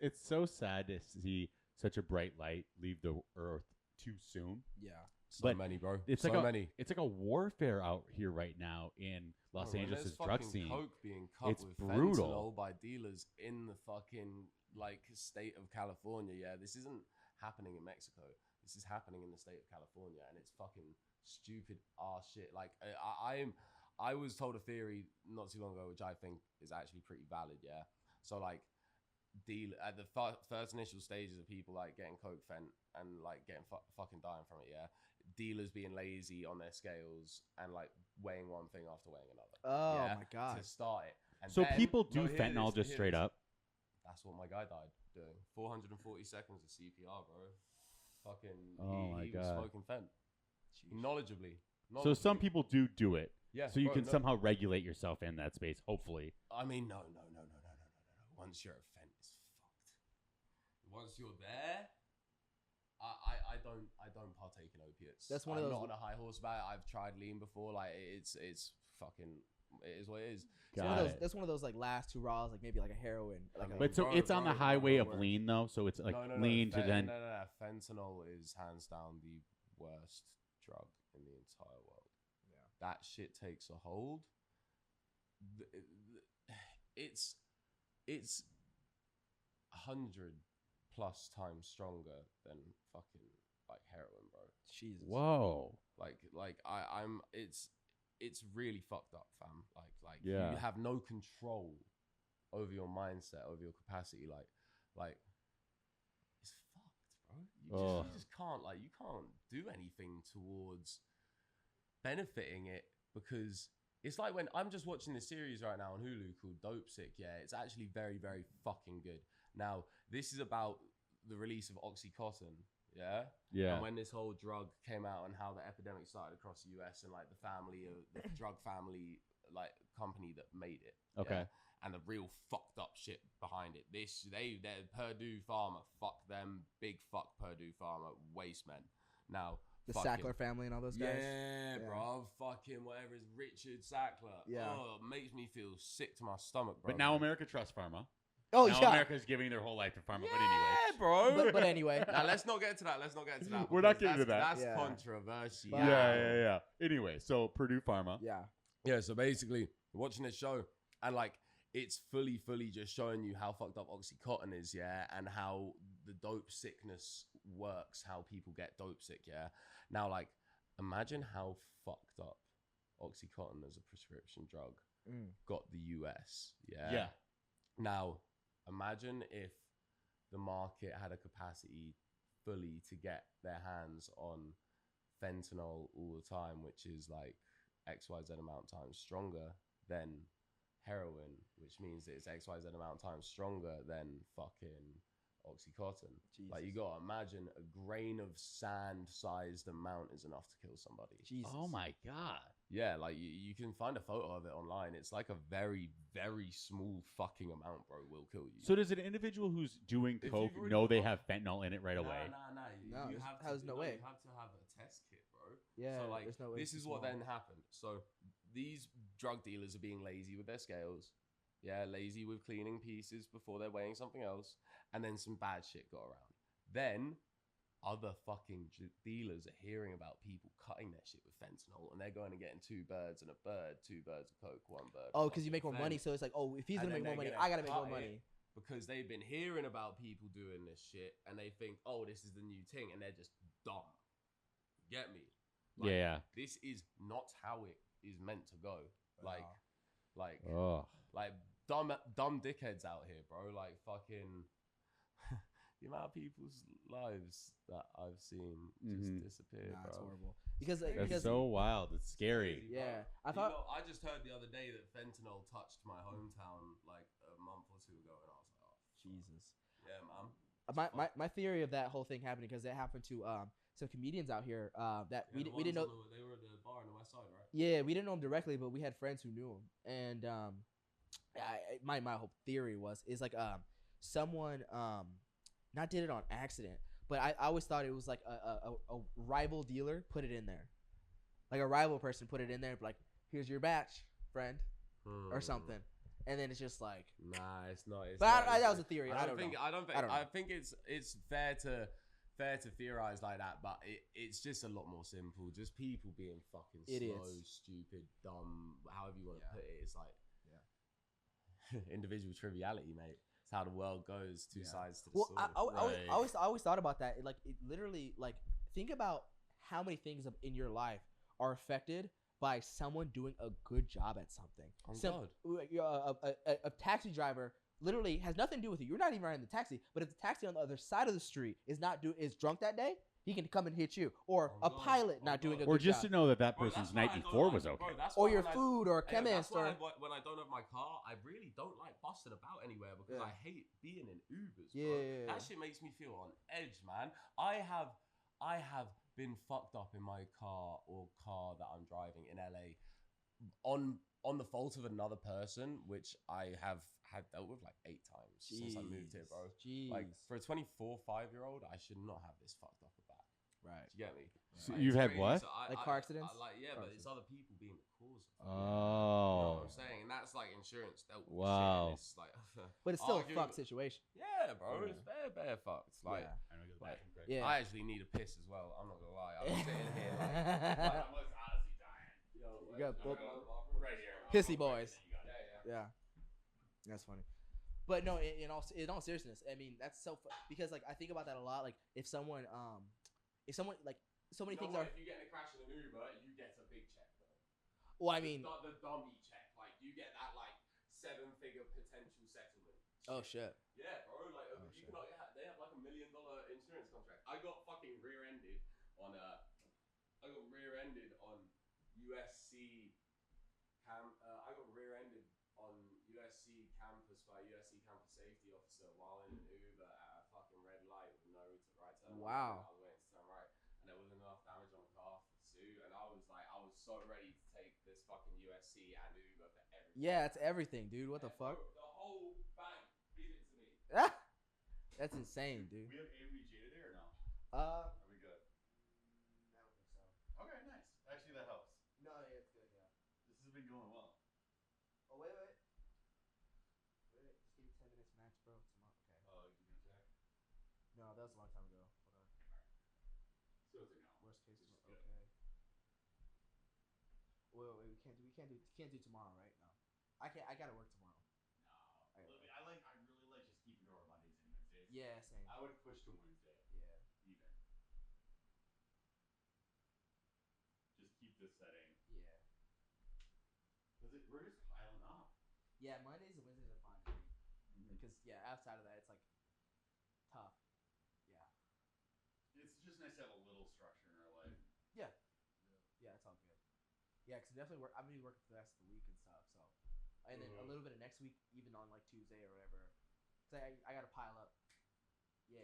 it's so sad to see such a bright light leave the earth too soon. Yeah. So But many, bro. It's so like many. It's like a warfare out here right now in Los Angeles' drug scene. Coke being cut It's with brutal. fentanyl by dealers in the fucking like state of California. Yeah, this isn't happening in Mexico. This is happening in the state of California, and it's fucking stupid ass shit. Like I was told a theory not too long ago, which I think is actually pretty valid. Yeah, so like deal at the first initial stages of people like getting coke fent and like getting fucking dying from it. Yeah, dealers being lazy on their scales and like weighing one thing after weighing another. Oh yeah, my god. to start it. And So then, people do hear fentanyl this, just straight this. up. That's what my guy died doing. 440 seconds of CPR, bro. Fucking. Oh my he was God. smoking fent. Knowledgeably. So some people do it. Yeah. So you bro, can no- somehow regulate yourself in that space, hopefully. I mean, no. Once you're a fent, it's fucked. Once you're there, I don't partake in opiates. That's one I'm of those. not on a high horse about it. I've tried lean before. Like it's fucking. It is what it is. Got it. That's one of those like last hurrahs, like maybe like a heroin. Like But so Bro, it's on the bro, highway bro, of bro. lean, though. So it's like No, lean to then. No. Fentanyl is hands down the worst drug in the entire world. Yeah. That shit takes a hold. It's 100+ times stronger than fucking like heroin, bro. Jesus. Whoa. I'm it's really fucked up, fam. Like Yeah. you have no control over your mindset, over your capacity. Like it's fucked, bro. You just can't you can't do anything towards benefiting it because it's like when I'm just watching this series right now on Hulu called Dope Sick. Yeah, it's actually very, very fucking good. Now, this is about the release of Oxycontin. Yeah. Yeah. And when this whole drug came out and how the epidemic started across the US and like the family of the drug family like company that made it. Okay. Yeah? And the real fucked up shit behind it. They're Purdue Pharma. Fuck them. Big fuck Purdue Pharma. Waste men. Now, The fucking- Sackler family and all those guys. Yeah, bro. Fucking whatever is Richard Sackler. Yeah. Oh, it makes me feel sick to my stomach, bro. But now America trusts pharma. Oh now yeah. America's giving their whole life to pharma. Yeah, But anyway. bro. But anyway. Now, let's not get to that. We're not because getting to that. That's Yeah. controversial. Yeah. Anyway, so Purdue Pharma. Yeah. Yeah, so basically, watching this show, and like, it's fully just showing you how fucked up Oxycontin is, yeah, and how the dope sickness works, how people get dope sick, yeah. Now, like, imagine how fucked up Oxycontin as a prescription drug got the US, yeah. Yeah. Now, imagine if the market had a capacity fully to get their hands on fentanyl all the time, which is like XYZ amount times stronger than heroin, which means that it's XYZ amount times stronger than fucking Oxycontin. Jesus. Like, you gotta imagine a grain of sand sized amount is enough to kill somebody. Jesus. Oh my God. Yeah, like you can find a photo of it online. It's like a very, very small fucking amount, bro, will kill you. So does an individual who's doing If coke you've already know they got- have fentanyl in it right away? Nah. No, You there's- have to, there's no way. You have to have a test kit, bro. Yeah. So like, there's no way this to is what small. then happened. So these drug dealers are being lazy with their scales. Yeah, lazy with cleaning pieces before they're weighing something else. And then some bad shit got around. Then other fucking dealers are hearing about people cutting their shit with fentanyl, and they're going and getting two birds and a bird, 2 birds of coke, 1 bird. Oh, of because you make more fucking money, fent. so it's like, oh, if he's And gonna then make more they're money, gonna I gotta make more cut it. money. Because they've been hearing about people doing this shit, and they think, oh, this is the new thing, and they're just dumb. Get me? Like, Yeah. This is not how it is meant to go. Like Oh. dumb dickheads out here, bro. Like fucking the amount of people's lives that I've seen just disappear, Nah, bro. it's horrible. Because That's so wild. It's scary. Yeah, I I thought. I just heard the other day that fentanyl touched my hometown like a month or 2 ago, and I was like, oh, Jesus. yeah, man. My theory of that whole thing happening because it happened to some comedians out here that Yeah, we didn't know. They were at the bar on the west side, right? Yeah, we didn't know him directly, but we had friends who knew him, and my whole theory is like someone not did it on accident, but I always thought it was like a rival dealer put it in there, like a rival person put it in there, like here's your batch, friend, or something, and then it's just like. Nah, it's not. But that was a theory. I don't think. know. I don't think. I don't know. I think it's fair fair to theorize like that, but it's just a lot more simple. Just people being fucking slow, stupid, dumb, however you want to put it. It's like individual triviality, mate. It's how the world goes. Two sides to the sword. I always thought about that. Like it literally, like think about how many things in your life are affected by someone doing a good job at something. A taxi driver literally has nothing to do with you. You're not even riding the taxi, but if the taxi on the other side of the street is drunk that day, he can come and hit you. Or a pilot not doing a good job. Or just to know that person's night before was okay. Or your food or a chemist. When I don't have my car, I really don't like busting about anywhere because I hate being in Ubers, bro. Yeah. That shit makes me feel on edge, man. I have been fucked up in my car that I'm driving in LA on the fault of another person, which I have had dealt with like 8 times since I moved here, bro. Like for a 5-year-old, I should not have this fucked up about. Right. Do you get me? So you've had what? So car accidents? But it's other people being the cause of it. Oh. You know what I'm saying? And that's like insurance dealt with. Wow. Shit. It's like, but it's still a fucked situation. Yeah, bro. It's bare fucked. Like, I actually need a piss as well. I'm not gonna lie. I'm sitting here like I'm honestly dying. Yo, You got right here. Pissy boys. Yeah. That's funny. But no, in all seriousness, I mean that's so because like I think about that a lot. Like if someone like so many things are. If you get in a crash in an Uber, you get a big check though. Well, I mean the dummy check, like you get that like 7-figure potential settlement. Oh shit. Yeah, bro. Like you can they have like $1 million insurance contract. I got fucking rear-ended on USC I got rear-ended on USC campus by a USC campus safety officer while in an Uber at a fucking red light with no right turn. Wow. I was waiting to turn right, and there wasn't enough damage on the car for sue, and I was so ready to take this fucking USC and Uber for everything. Yeah, it's everything, dude. What the fuck? Bro, the whole bank give it to me. That's insane, dude. We have AWJ today or no? Are we good? I don't think so. Okay, nice. Actually, that helps. No, yeah, it's good. Yeah. This has been going well. Oh wait. Just give me 10 minutes max, bro. Tomorrow. Okay. Oh, you can check. No, that was a long time ago. Hold on. So it's a no. Worst case. Which is Okay. good. Wait. We can't do tomorrow, right? No. I gotta work tomorrow. No. I really like just keeping it over Mondays and Wednesdays. Yeah, same. I would push to Wednesday. Yeah. Even. Just keep this setting. Yeah. We're just piling up. Yeah, Mondays and Wednesdays are fine. Because outside of that, it's like tough. Yeah. It's just nice to have a little structure in our life. Yeah, it's all good. Yeah, because definitely I'm gonna be working for the rest of the week and stuff. So, and then a little bit of next week, even on like Tuesday or whatever. So I gotta pile up. Yeah.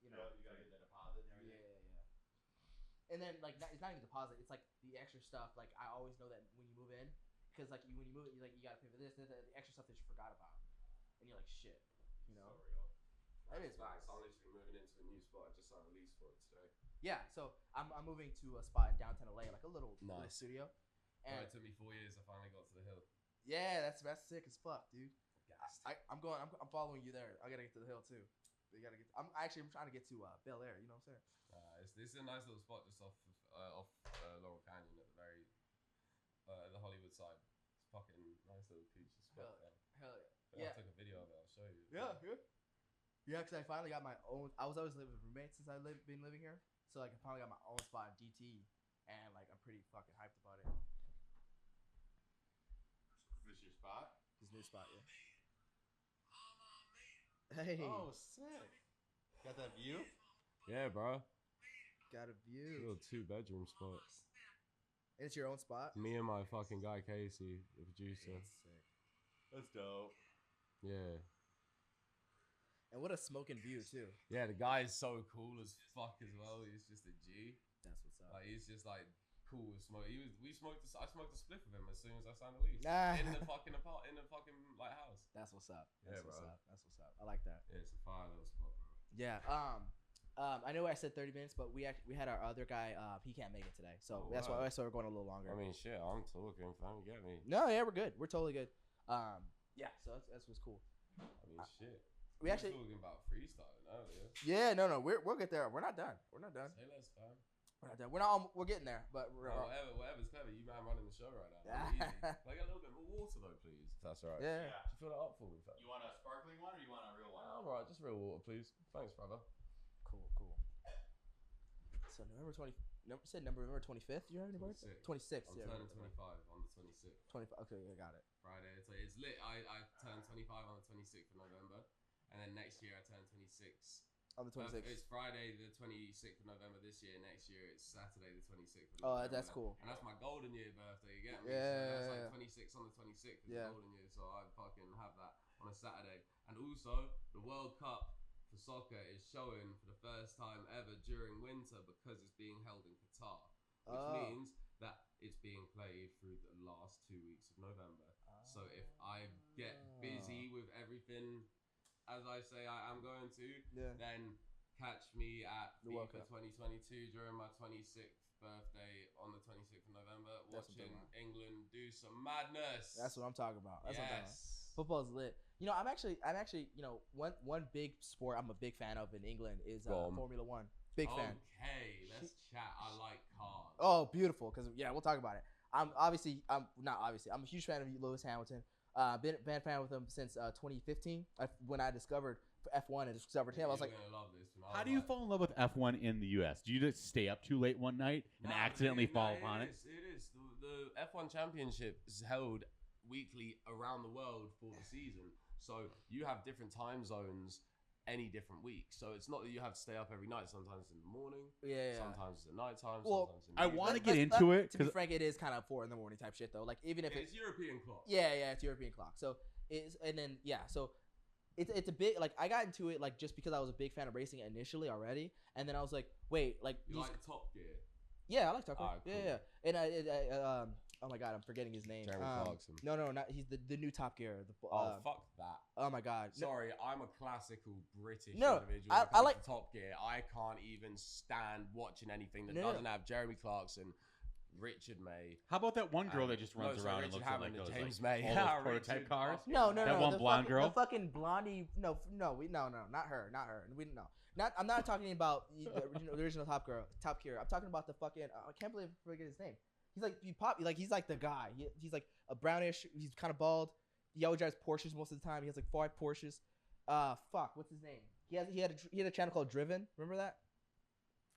You know. You gotta get that deposit and everything. Yeah. And then like it's not even deposit. It's like the extra stuff. Like I always know that when you move in, because like when you move it, you gotta pay for this, the extra stuff that you forgot about, and you're like shit. You know. So real. That is facts. I'm literally moving into a new spot. I just signed a lease for it today. Yeah, so I'm moving to a spot in downtown LA, like a little studio. And it took me 4 years. I finally got to the hill. Yeah, that's sick as fuck, dude. I'm following you there. I gotta get to the hill too. I'm trying to get to Bel Air. You know what I'm saying? This is a nice little spot just off Laurel Canyon at the very the Hollywood side. It's fucking nice little coochie spot. Hell yeah. I took a video of it. I'll show you. Yeah. Yeah, because I finally got my own. I was always living with roommates since been living here. So like I finally got my own spot in DT, and like I'm pretty fucking hyped about it. Is this your spot? His new spot, yeah. Hey. Oh, sick. Got that view? Yeah, bro. Got a view. Little 2-bedroom spot. And it's your own spot? Me and my fucking guy Casey, the producer. That's sick. That's dope. Yeah. And what a smoking view too. Yeah, the guy is so cool as fuck as well. He's just a G. That's what's up. Like he's just like cool with smoke. I smoked a spliff with him as soon as I signed the lease. In the fucking like house. That's what's up. That's what's bro. up. That's what's up. I like that. Yeah, it's a fire little spot, bro. Yeah. I know I said 30 minutes, but we had our other guy. He can't make it today, so that's why we're going a little longer. I mean, shit. I'm talking. Fam, you get me? No, yeah, we're good. We're totally good. Yeah. So that's what's cool. I mean, shit. We actually talking about freestyling earlier. Yeah, no, we'll get there. We're not done. We're not done. Say less, fam. We're not done. We're not. We're getting there, but Whatever's clever. You man running the show right now. Easy. Like a little bit more water though, please. If that's all right. Yeah. Just fill that up for me, fam. You want a sparkling one or you want a real one? I'm alright. Just real water, please. Thanks, brother. Cool. So November 20. You said November 25th. You have any birthday? 26th. I'm turning 25 on the 26th. 25. Okay, I got it. Friday. It's lit. I turn 25 on the 26th of November, and then next year I turn 26. On the 26th. It's Friday the 26th of November this year. Next year it's Saturday the 26th of November. Oh, that's cool. And that's my golden year birthday. You get me? Yeah. So that's like 26 on the 26th is the golden year. So I fucking have that on a Saturday. And also the World Cup for soccer is showing for the first time ever during winter because it's being held in Qatar, which means that it's being played through the last 2 weeks of November. So if I get busy with everything, as I say I am going to, then catch me at FIFA 2022 during my 26th birthday on the 26th of November, watching England do some madness. That's what I'm talking about. That's what I'm talking about. Football's lit. You know, I'm actually, you know, one big sport I'm a big fan of in England is Formula One. Big fan. Okay, let's chat. I like cars. Oh, beautiful. Because we'll talk about it. I'm a huge fan of Lewis Hamilton. Been a fan with him since 2015 when I discovered F1 and discovered him. I was like, love this. How do you fall in love with F1 in the U.S.? Do you just stay up too late one night and accidentally fall upon it? It is. The F1 Championship is held weekly around the world for the season. So you have different time zones any different week. So it's not that you have to stay up every night. Sometimes it's in the morning. Yeah. Sometimes it's at nighttime. Well, sometimes in the I want to get into it. To be frank, it is kind of 4 a.m. type shit though. Like even if it's European clock. Yeah, it's European clock. So so it's a big, like I got into it like just because I was a big fan of racing initially already, and then I was like, wait, like you like Top Gear? Yeah, I like Top Gear. Cool. Yeah, and I oh my god, I'm forgetting his name. Jeremy Clarkson. No, not he's the new Top Gear. Fuck that. Oh my god. Sorry, I'm a classical British individual. I like Top Gear. I can't even stand watching anything that doesn't have Jeremy Clarkson, Richard May. How about that one girl that just runs around and looks like those James May. All those prototype cars? No. That one blonde girl? The fucking blondie. No, not her. I'm not talking about the original Top Gear. I'm talking about the fucking. I can't believe I forget his name. He's like the guy. He's like a brownish. He's kind of bald. He always drives Porsches most of the time. He has like 5 Porsches. What's his name? He had a channel called Driven. Remember that?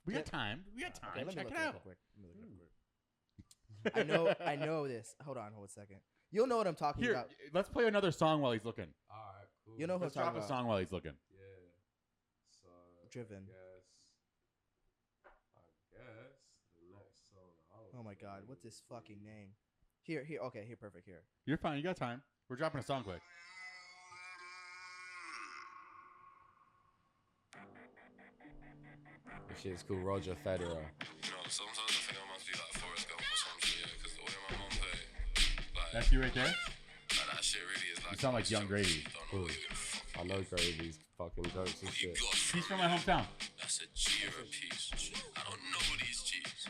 We got time. Okay, Check it out. I know this. Hold on a second. You'll know what I'm talking about. Let's play another song while he's looking. All right, cool. You know who I'm talking about. Let's drop a song while he's looking. Yeah. So Driven. I guess the next song. Oh my god, what's his fucking name? Here. Okay, here, perfect. Here. You're fine. You got time. We're dropping a song quick. This shit's called Roger Federer. You know, sometimes I think I must be like Forrest Gump or some shit, yeah, because the way my mom played. That's you right there? Like, that shit really is like. You sound like Young Gravy. Cool. I know Gravy's fucking jokes and shit. He's from my hometown. That's a G or a piece. I don't know these G's,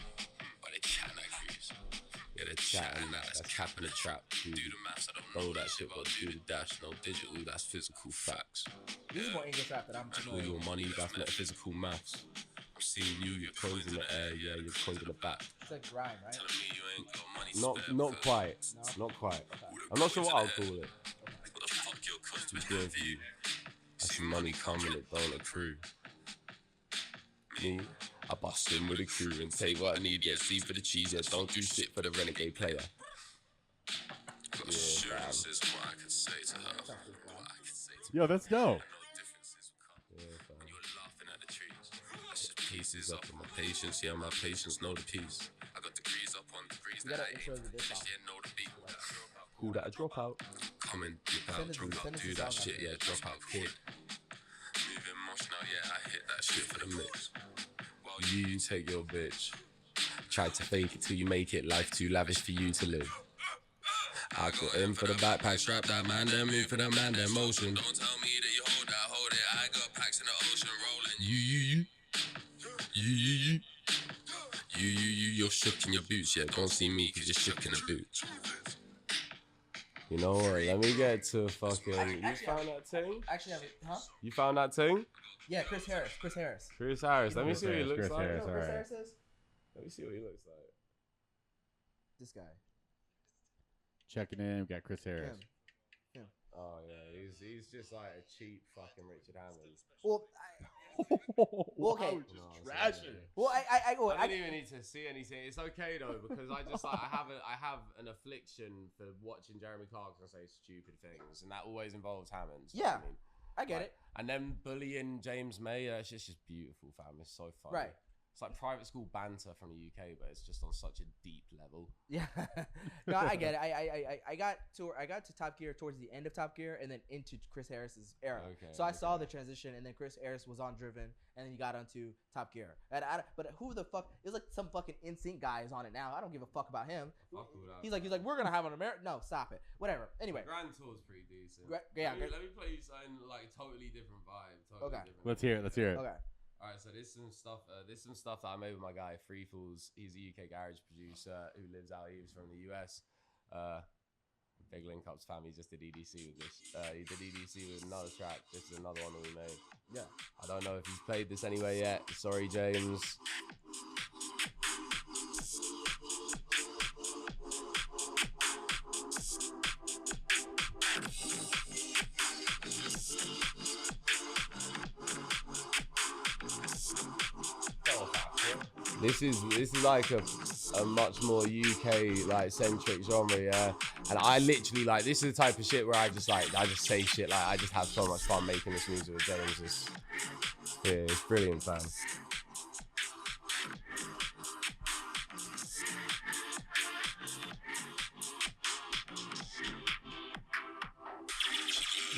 but they chat like these. Yeah, they're chatting that. That's cap in the trap. Do the maths. I don't know that shit, but I'll do the dash. No digital, that's physical facts. This is more English rap that I'm familiar with. Your money, that's metaphysical maths. I'm seeing you, your coins in the air, yeah, your coins in the back. It's like grime, right? Telling me you ain't got money. Not quite. No? Not quite. Okay. I'm not sure what I'll call it. What the fuck your customers doing for you? I see money coming, it don't accrue. Me, I bust in with a crew and take what I need, yeah, see for the cheese, yeah, don't do shit for the renegade player. Got assurances of what I can say to her. Yo, that's dope. Pieces up on my patience, yeah, my patience know the piece. I got degrees up on degrees that I ain't. Yeah, know the beat. Cool, that a dropout. Come and dip out, drop out, do that shit, yeah, drop out, kid. Moving motion now, yeah, I hit that shit for the mix. While you take your bitch, try to fake it till you make it, life too lavish for you to live. I got in for the backpack, strap that man, then move for the man, then motion. Don't tell me that you hold that, hold it. I got packs in the ocean rolling. You. You're shook in your boots, yeah. Don't see me cause you're shook in the boots. You know what? Let me get to fucking. You found that thing? Actually, huh? You found that thing? Yeah, Chris Harris. Chris Harris. Let me see what he looks Chris like. Harris, You know what Chris alright. Harris is? Let me see what he looks like. This guy. Checking in. We got Chris Harris. Him. Oh yeah, he's just like a cheap fucking Richard Hammond. Well, okay. Well, I don't even need to see anything. It's okay though because I just like I have an affliction for watching Jeremy Clarkson say stupid things, and that always involves Hammonds. Yeah, I mean? I get it. And then bullying James May, it's just beautiful, fam. It's so funny. Right. It's like private school banter from the UK, but it's just on such a deep level. Yeah, no, I get it. I got to Top Gear towards the end of Top Gear, and then into Chris Harris's era. Okay, so I saw the transition, and then Chris Harris was on Driven, and then he got onto Top Gear. But who the fuck? It's like some fucking NSYNC guy is on it now. I don't give a fuck about him. He's like we're gonna have an American. No, stop it. Whatever. Anyway, the Grand Tour's pretty decent. Yeah. Let me play you something like totally different vibe. Okay. Let's hear it. Okay. All right, so this is some stuff. This is some stuff that I made with my guy Free Falls. He's a UK garage producer who lives out. He was from the US. Big Link Ups family just did EDC with this. He did EDC with another track. This is another one that we made. Yeah. I don't know if he's played this anywhere yet. Sorry, James. This is like a much more UK like centric genre, yeah. And I literally like this is the type of shit where I just say shit like I just have so much fun making this music with James. It's brilliant, fam.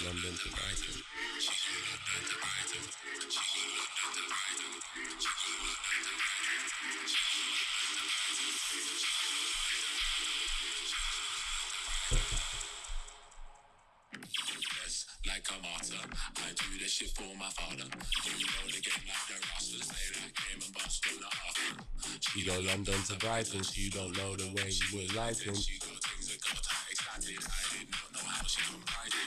London to Brighton. Like a martyr, I do this shit for my father. You know the game like the Rastas, they like game and bust on the after. She go London to Brighton, she don't know the way you would like him. She got things that got her excited, I did not know how she comprised.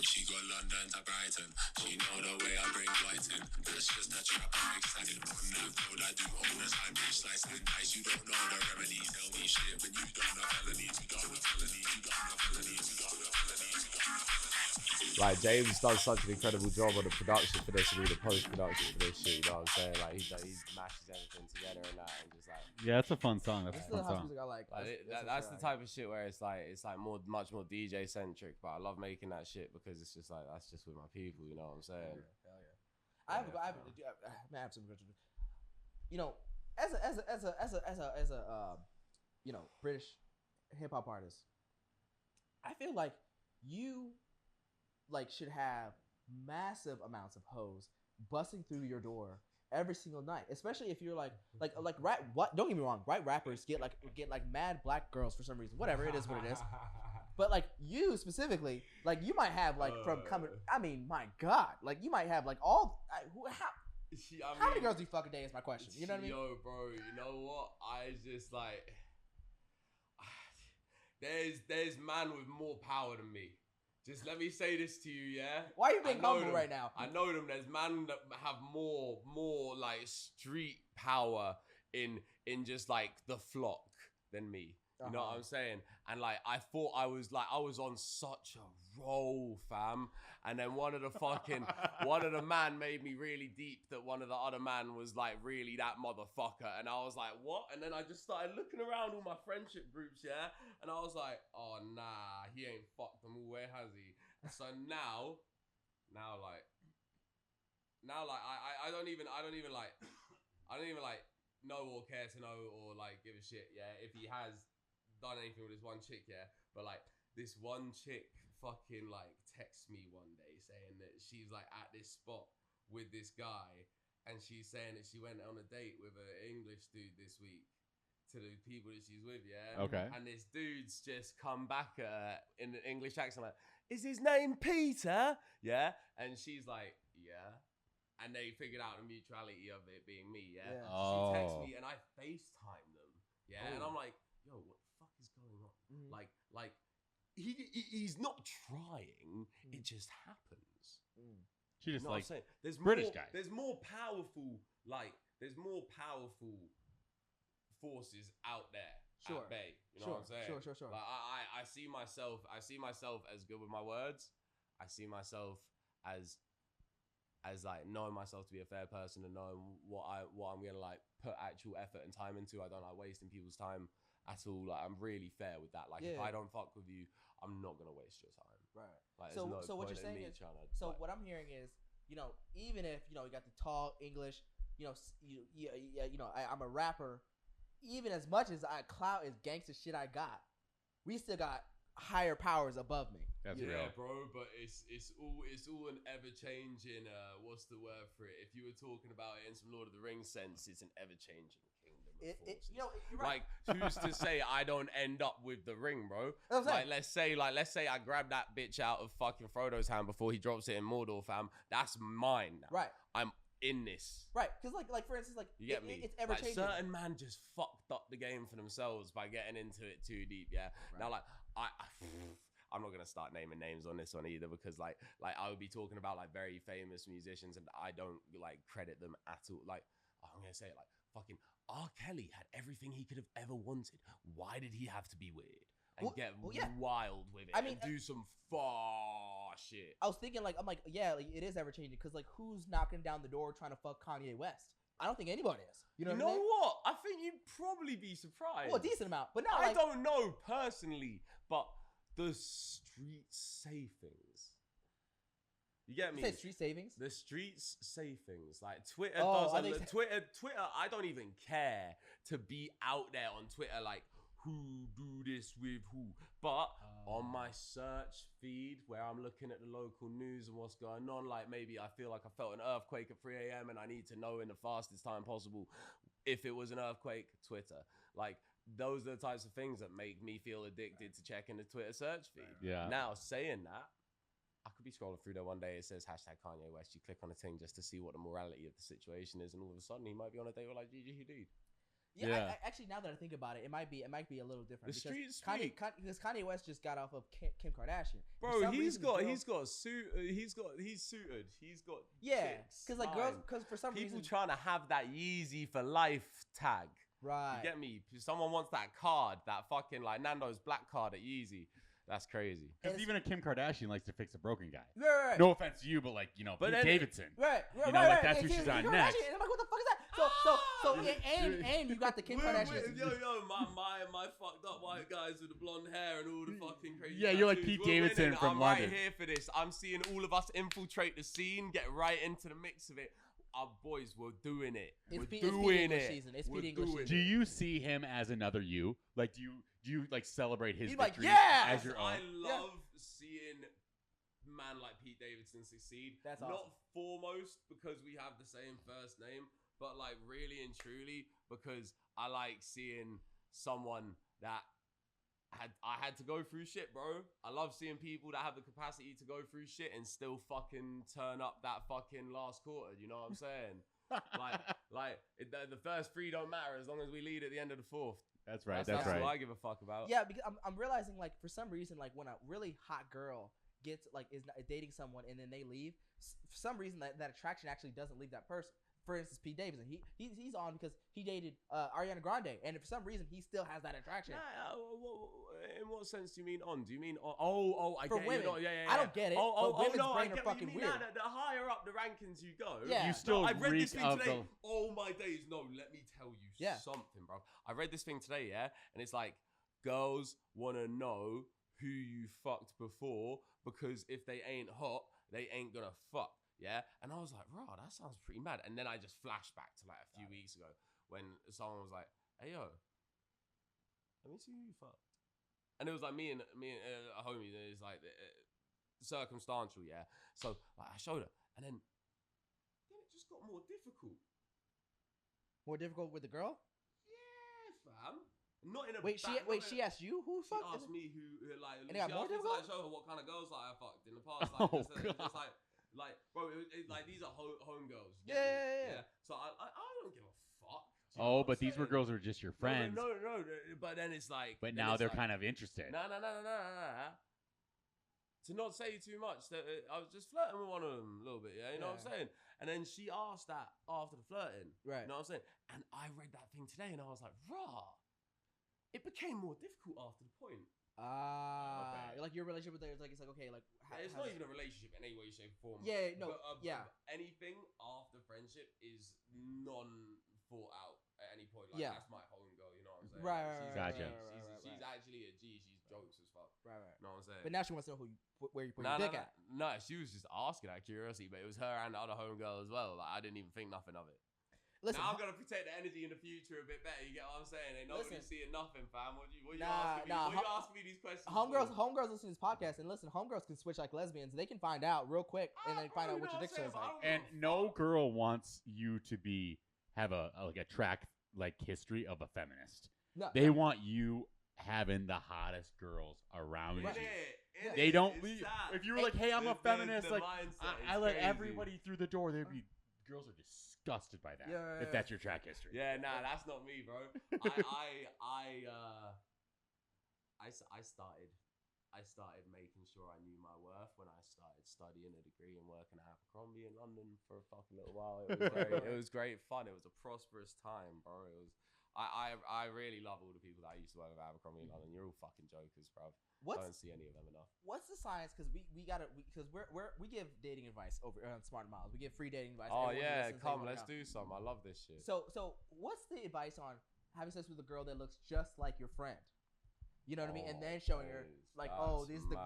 She got London to Brighton, she know the way I bring white in. That's just the trap, I'm excited. On that road I do own a time, bitch slice and dice. You don't know the remedies, tell me shit, but you don't know felonies, you don't know felonies, you don't know felonies, you don't know felonies, you don't know felonies. Like James does such an incredible job on the production for this and the post-production for this shit, you know what I'm saying? Like he mashes everything together and that and just like Yeah, it's a fun song. That's This a is the fun house song. music I like. that's the type of shit where it's like much more DJ centric, but I love making that shit because it's just like that's just with my people, you know what I'm saying? Hell yeah. I have some good. You know, as a you know, British hip hop artist, I feel like you like should have massive amounts of hoes busting through your door every single night, especially if you're like rap. What? Don't get me wrong. White rappers get mad black girls for some reason. Whatever it is, what it is. But like you specifically, like you might have like from coming. I mean, my God, like you might have like all. How many girls do you fuck a day? Is my question. You know what I mean? Yo, bro. You know what? I just like. There's man with more power than me. Just let me say this to you, yeah? Why are you being humble right now? I know them. There's man that have more like street power in just like the flock than me. You know what I'm saying? And like I thought I was on such a roll, fam. And then one of the man made me really deep that one of the other man was like really that motherfucker. And I was like, what? And then I just started looking around all my friendship groups, yeah? And I was like, oh nah, he ain't fucked them all. Where has he? So now I don't even like know or care to know or like give a shit, yeah, if he has done anything with this one chick, yeah. But like this one chick fucking like texts me one day saying that she's like at this spot with this guy and she's saying that she went on a date with an English dude this week to the people that she's with, yeah. Okay. And this dude's just come back at her in an English accent like, is his name Peter? Yeah. And she's like, yeah. And they figured out the mutuality of it being me, yeah. She texts me and I FaceTime them, yeah. And I'm like, yo, what the fuck is going on? Like he's not trying. It just happens. She just You know like what I'm saying? There's British more, guys. There's more powerful forces out there at bay. You know what I'm saying? Sure. Like I see myself as good with my words. I see myself as like knowing myself to be a fair person and knowing what I'm gonna like put actual effort and time into. I don't like wasting people's time at all. Like I'm really fair with that. Like if I don't fuck with you, I'm not gonna waste your time. Right. Like, so no what you're point in saying me is, trying to, so like, what I'm hearing is, you know, even if, you know, you got the tall English, you know, you know, I'm a rapper, even as much as I clout as gangster shit I got, we still got higher powers above me. That's yeah, real. bro. But it's all an ever changing. What's the word for it? If you were talking about it in some Lord of the Rings sense, it's an ever changing kingdom. You know, you're right. Like, who's to say I don't end up with the ring, bro? Like, let's say I grab that bitch out of fucking Frodo's hand before he drops it in Mordor, fam. That's mine now. Right. I'm in this. Right. Because like for instance, like you get me? It's ever like, changing. Certain man just fucked up the game for themselves by getting into it too deep. Yeah. Right. Now, like I'm not gonna start naming names on this one either because like I would be talking about like very famous musicians and I don't like credit them at all. Like I'm gonna say it like fucking R. Kelly had everything he could have ever wanted. Why did he have to be weird and get wild with it? I mean, and do some far shit. I was thinking like I'm like like it is ever changing because like who's knocking down the door trying to fuck Kanye West? I don't think anybody is. You know what? I think you'd probably be surprised. Well, a decent amount, but not. I don't know personally, but the streets say things. You get me? You say street savings? The streets say things. Like Twitter does. Twitter. I don't even care to be out there on Twitter like who do this with who. But on my search feed where I'm looking at the local news and what's going on, like maybe I feel like I felt an earthquake at 3 a.m. and I need to know in the fastest time possible if it was an earthquake. Twitter. Like those are the types of things that make me feel addicted to checking the Twitter search feed. Yeah. Now saying that, I could be scrolling through there one day. It says hashtag Kanye West. You click on a thing just to see what the morality of the situation is, and all of a sudden he might be on a date with like Gigi Hadid. Yeah. I, actually, now that I think about it, it might be a little different. Because Kanye West just got off of Kim Kardashian. Bro, he's suited. He's suited. He's got because like girls, because for some reason people trying to have that Yeezy for life tag. Right. You get me? Someone wants that card, that fucking like Nando's black card at Yeezy. That's crazy. Because even a Kim Kardashian likes to fix a broken guy. Right. No offense to you, but like, you know, Pete Davidson. Right. You know, like that's who she's on next. And I'm like, what the fuck is that? And you got the Kim Kardashian. Yo, my fucked up white guys with the blonde hair and all the fucking crazy. Yeah, you're like Pete Davidson from London. I'm right here for this. I'm seeing all of us infiltrate the scene, get right into the mix of it. Our boys were doing it. We're doing it. It's Pete English season. Do you see him as another you? Like, do you like celebrate his victory as your own? I love seeing man like Pete Davidson succeed. That's awesome. Not foremost because we have the same first name, but like really and truly because I like seeing someone that I had to go through shit, bro. I love seeing people that have the capacity to go through shit and still fucking turn up that fucking last quarter. You know what I'm saying? The first three don't matter as long as we lead at the end of the fourth. That's right. That's what I give a fuck about. Yeah, because I'm realizing like for some reason like when a really hot girl gets like is dating someone and then they leave, for some reason that attraction actually doesn't leave that person. For instance, Pete Davidson, he's on because he dated Ariana Grande, and for some reason he still has that attraction. In what sense do you mean on? Do you mean on? Oh, I for get women. Yeah. I don't get it. Women's brain are fucking weird. The higher up the rankings you go, you still. I read this thing today. Oh my days, no! Let me tell you something, bro. I read this thing today, and it's like girls want to know who you fucked before because if they ain't hot, they ain't gonna fuck. Yeah, and I was like, "Raw, that sounds pretty mad." And then I just flashed back to like a few weeks ago when someone was like, "Hey yo, let me see who you fucked," and it was like me and a homie. It's like circumstantial, yeah. So like, I showed her, and then it just got more difficult. More difficult with the girl? Yeah, fam. Not in a she asked you who fucked? She asked me who like. And it got more difficult. Like, show her what kind of girls like I fucked in the past. Just like, bro, like these are home girls. Yeah. So I don't give a fuck. Oh, what but I'm these were saying? girls who were just your friends. No. But then it's like. But then now it's they're like, kind of interested. No. To not say too much, that I was just flirting with one of them a little bit, yeah, you know what I'm saying? And then she asked that after the flirting, Right. You know what I'm saying? And I read that thing today, and I was like, rah. It became more difficult after the point. Okay. Like your relationship with her, it's like okay, like It's not even a relationship in any way, shape, or form. Yeah, no, but, anything after friendship is non-thought out at any point. Like that's my homegirl, you know what I'm saying? Right. She's actually a G. She's jokes as fuck. Right. You know what I'm saying? But now she wants to know where you put your dick at. No, she was just asking out of curiosity, but it was her and the other homegirl as well. Like I didn't even think nothing of it. Listen, now I'm gonna protect the energy in the future a bit better. You get what I'm saying? Ain't nobody seeing nothing, fam. What you asking me? What you asking me these questions? Homegirls listen to this podcast and listen. Homegirls can switch like lesbians. They can find out real quick and then find out what your dick feels like. And no girl wants you to have a track like history of a feminist. No, they want you having the hottest girls around you. They don't leave. If you were like, hey, I'm a feminist, like I let everybody through the door, they'd be. Girls are disgusted by that. If that's your track history. Yeah, nah, that's not me, bro. I started making sure I knew my worth when I started studying a degree and working at Abercrombie in London for a fucking little while. It was great fun. It was a prosperous time, bro. It was. I really love all the people that I used to work with at Abercrombie in London. You're all fucking jokers, bro. I don't see any of them enough. What's the science? Because we give dating advice over on Smart Miles. We give free dating advice. Oh yeah, come, let's do some. I love this shit. So what's the advice on having sex with a girl that looks just like your friend? You know what I mean? And then showing her like,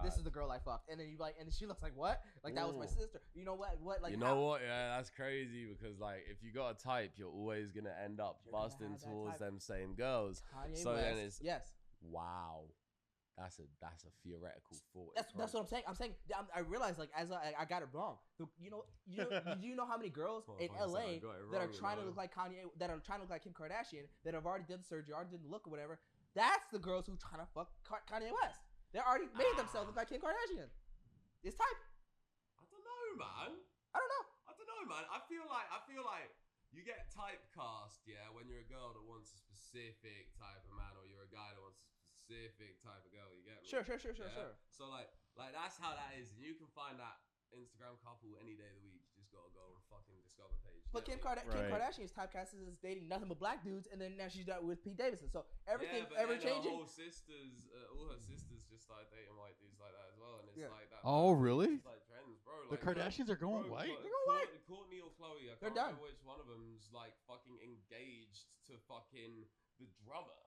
this is the girl I fucked, and then and she looks like what? Like that was my sister. You know what? Like you know what? Yeah, that's crazy because like if you got a type, you're always gonna end up busting towards them same girls. Kanye West. Then it's yes. Wow. That's a theoretical thought. That's what I'm saying. I realized like as I got it wrong. You know how many girls in LA that are trying to look like Kanye, that are trying to look like Kim Kardashian, that have already done surgery, already did the look or whatever. That's the girls who trying to fuck Kanye West. They already made themselves look like Kim Kardashian. It's type. I don't know, man. I don't know, man. I feel like you get typecast, when you're a girl that wants a specific type of man, or you're a guy that wants a specific type of girl. You get me? Sure. So like that's how that is, and you can find that Instagram couple any day of the week. You just gotta go and fucking discover page. But Kim Kardashian is typecasted as dating nothing but black dudes, and then now she's done with Pete Davidson. So everything ever changing. All her sisters just started dating white dudes like that as well, and it's like that. Oh really? It's like trends, bro. The Kardashians are going white. They're going white. Courtney or Chloe, I can't remember which one of them's like fucking engaged to fucking the drummer.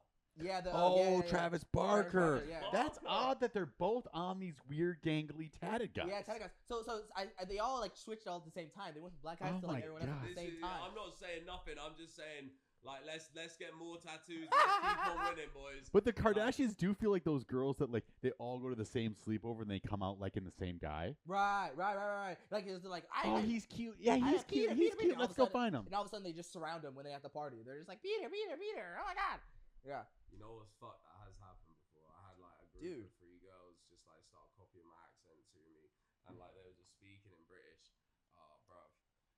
Yeah, Travis Barker. That's odd that they're both on these weird gangly tatted guys. Yeah, tatted guys. So they all like switched all at the same time. They went from black guys to like everyone else at the same time. I'm not saying nothing. I'm just saying like let's get more tattoos. Let's keep on winning, boys. But the Kardashians do feel like those girls that like they all go to the same sleepover and they come out like in the same guy. Right. Like it's like he's cute. Yeah, he's cute. He's cute. Let's go find him. And all of a sudden they just surround him when they at the party. They're just like Peter. Oh my god. Yeah. You know what's fucked that has happened before? I had like a group of 3 girls just like start copying my accent to me, and like they were just speaking in British. Oh, bruv,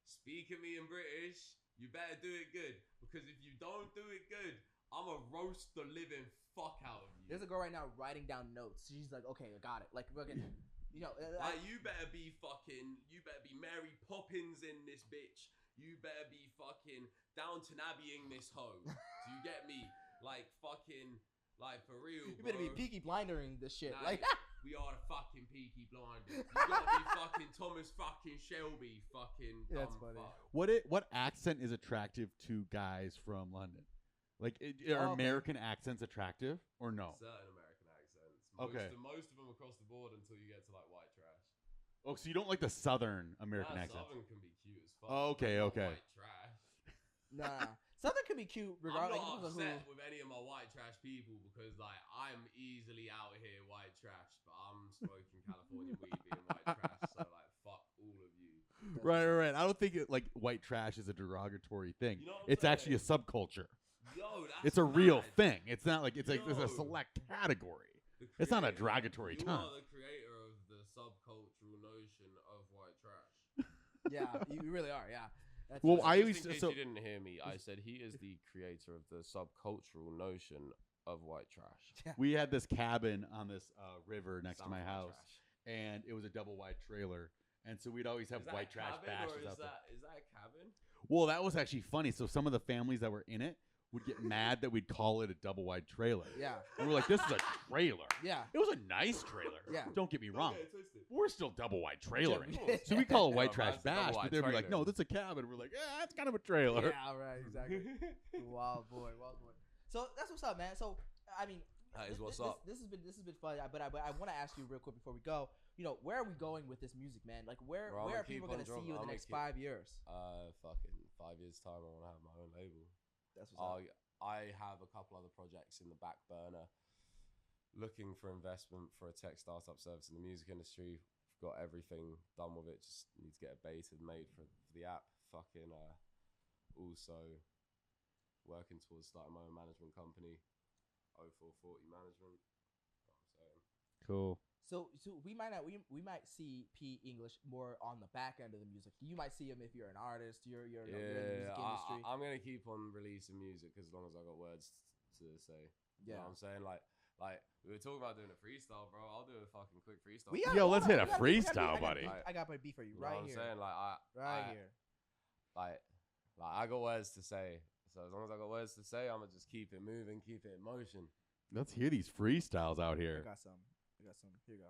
speak at me in British. You better do it good, because if you don't do it good, I'ma roast the living fuck out of you. There's a girl right now writing down notes. She's like, okay, I got it. Like, fucking, you know, like you better be Mary Poppins in this bitch. You better be fucking Downton Abbeying this hoe. Do you get me? Like fucking, like for real. You better be Peaky Blindering this shit. Nah, like we are the fucking Peaky Blinders. You gotta be fucking Thomas fucking Shelby. Fucking. That's funny. Fuck. What accent is attractive to guys from London? Like, are American accents attractive or no? Certain American accents. Most of them across the board until you get to like white trash. Oh, so you don't like the Southern American accents? Southern can be cute as fuck. Oh, okay. White trash. Nah. Southern can be cute regardless. I'm not upset with any of my white trash people because like I'm easily out here white trash, but I'm smoking California weed being white trash. So like fuck all of you. Right. I don't think like white trash is a derogatory thing. You know it's actually a subculture. Yo, it's a real thing. It's not like it's a select category. It's not a derogatory term. You are the creator of the subcultural notion of white trash. Yeah, you really are. Yeah. Well, I Just always in case so you didn't hear me, I said he is the creator of the subcultural notion of white trash. we had this cabin on this river next to Sounds my like house, trash. and it was a double wide trailer, and so we'd always have Is that white a trash cabin, bashes or out there. is that a cabin? Well, that was actually funny. So some of the families that were in it would get mad that we'd call it a double wide trailer. Yeah. And we're like, this is a trailer. Yeah. It was a nice trailer. Yeah. Don't get me wrong. Okay, twisted. We're still double wide trailering. Yeah. So we call it white Yeah, trash mine's a double bash, but wide they'd be like, trailer. no, that's a cabin. We're like, yeah, that's kind of a trailer. Yeah, right, exactly. Wild boy. So that's what's up, man. So I mean, That is what's this, up. This has been fun, but I want to ask you real quick before we go. You know, where are we going with this music, man? Like, where Bro, are people gonna see you in the next 5 years? Fucking 5 years time, I want to have my own label. That's what's up. I have a couple other projects in the back burner, looking for investment for a tech startup service in the music industry. Got everything done with it. Just need to get a beta made for the app. Fucking also working towards starting my own management company, 0440 Management. You know what I'm saying? Cool. So we might see P English more on the back end of the music. You might see him if you're an artist. You're in the music industry. I'm gonna keep on releasing music as long as I got words to say. You know what I'm saying? Like we were talking about doing a freestyle, bro. I'll do a fucking quick freestyle. Yo, let's hit a freestyle, buddy. I got my beat for you You know right what I'm here. saying? Here. Like I got words to say. So as long as I got words to say, I'm gonna just keep it moving, keep it in motion. Let's hear these freestyles out here. I got some. Here you go.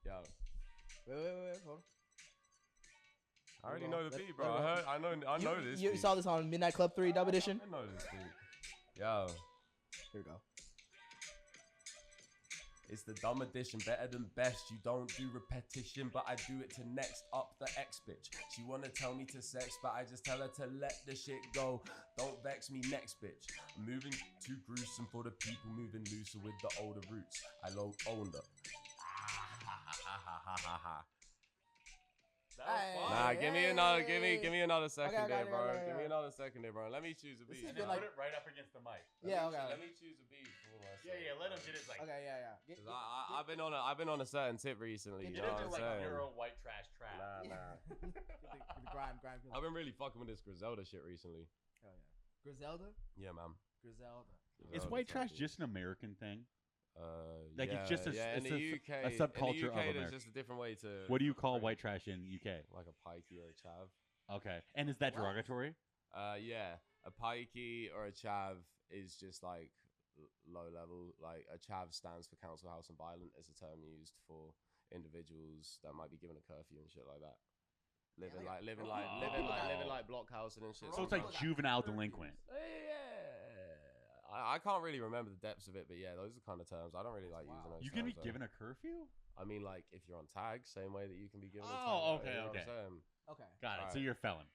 Yo, Wait, hold on. I already Hold on. know the Let- beat, bro. let- I know this. You beat. saw this on Midnight Club 3 Dub Edition? I know this beat. Yo, Here we go. it's the dumb edition, better than best. You don't do repetition, but I do it to next up the X bitch. She wanna tell me to sex, but I just tell her to let the shit go. Don't vex me next bitch. I'm moving too gruesome for the people moving looser with the older roots. I owned her. Nah, give me another second Okay, there, bro. okay. Give me another second there, bro. Let me choose a beat. has bro. been like- Put it right up against the mic. Yeah, okay. Let me choose a beat for myself. Yeah, let him get it like. Okay, yeah. Cause I've been on a certain tip recently. You Get know it what to, I'm like, saying? Euro white trash trap. Nah. the grind. I've been really fucking with this Griselda shit recently. Hell yeah. Griselda? Yeah, man. Griselda. Is white trash just an American thing? Like, yeah, it's just a- yeah, it's in the UK, a subculture in the UK, of there's America. just a different way to. What do you call frame white it. trash in UK? Like a pikey or a chav. Okay, and is that derogatory? Yeah, a pikey or a chav is just like low level. Like a chav stands for council house and violent. It's a term used for individuals that might be given a curfew and shit like that. Living like blockhousing and shit. So it's like sometimes. juvenile delinquent. Yeah. I can't really remember the depths of it, but yeah, those are kind of terms. I don't really like using those. You can be terms, given a curfew? I mean, like if you're on tag, same way that you can be given a tag. Oh, you know okay. what I'm saying? Okay. Got it. So Alright. you're a felon.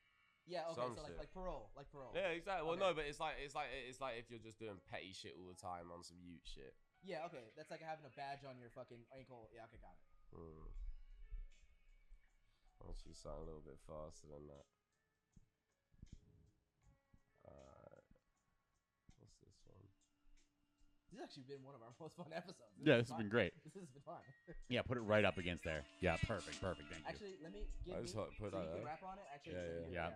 Yeah, okay, Some so shit. like parole. Yeah, exactly. Well, Okay. no, but it's like if you're just doing petty shit all the time on some Ute shit. Yeah, okay. That's like having a badge on your fucking ankle. Yeah, okay, got it. Why don't you sound a little bit faster than that? What's this one? This has actually been one of our most fun episodes. Yeah, this has been great. This has been fun. Yeah, put it right up against there. Yeah, perfect. Thank you. Actually, let me give I me just put so that you can there. rap on it. Actually, Yeah, so yeah. you-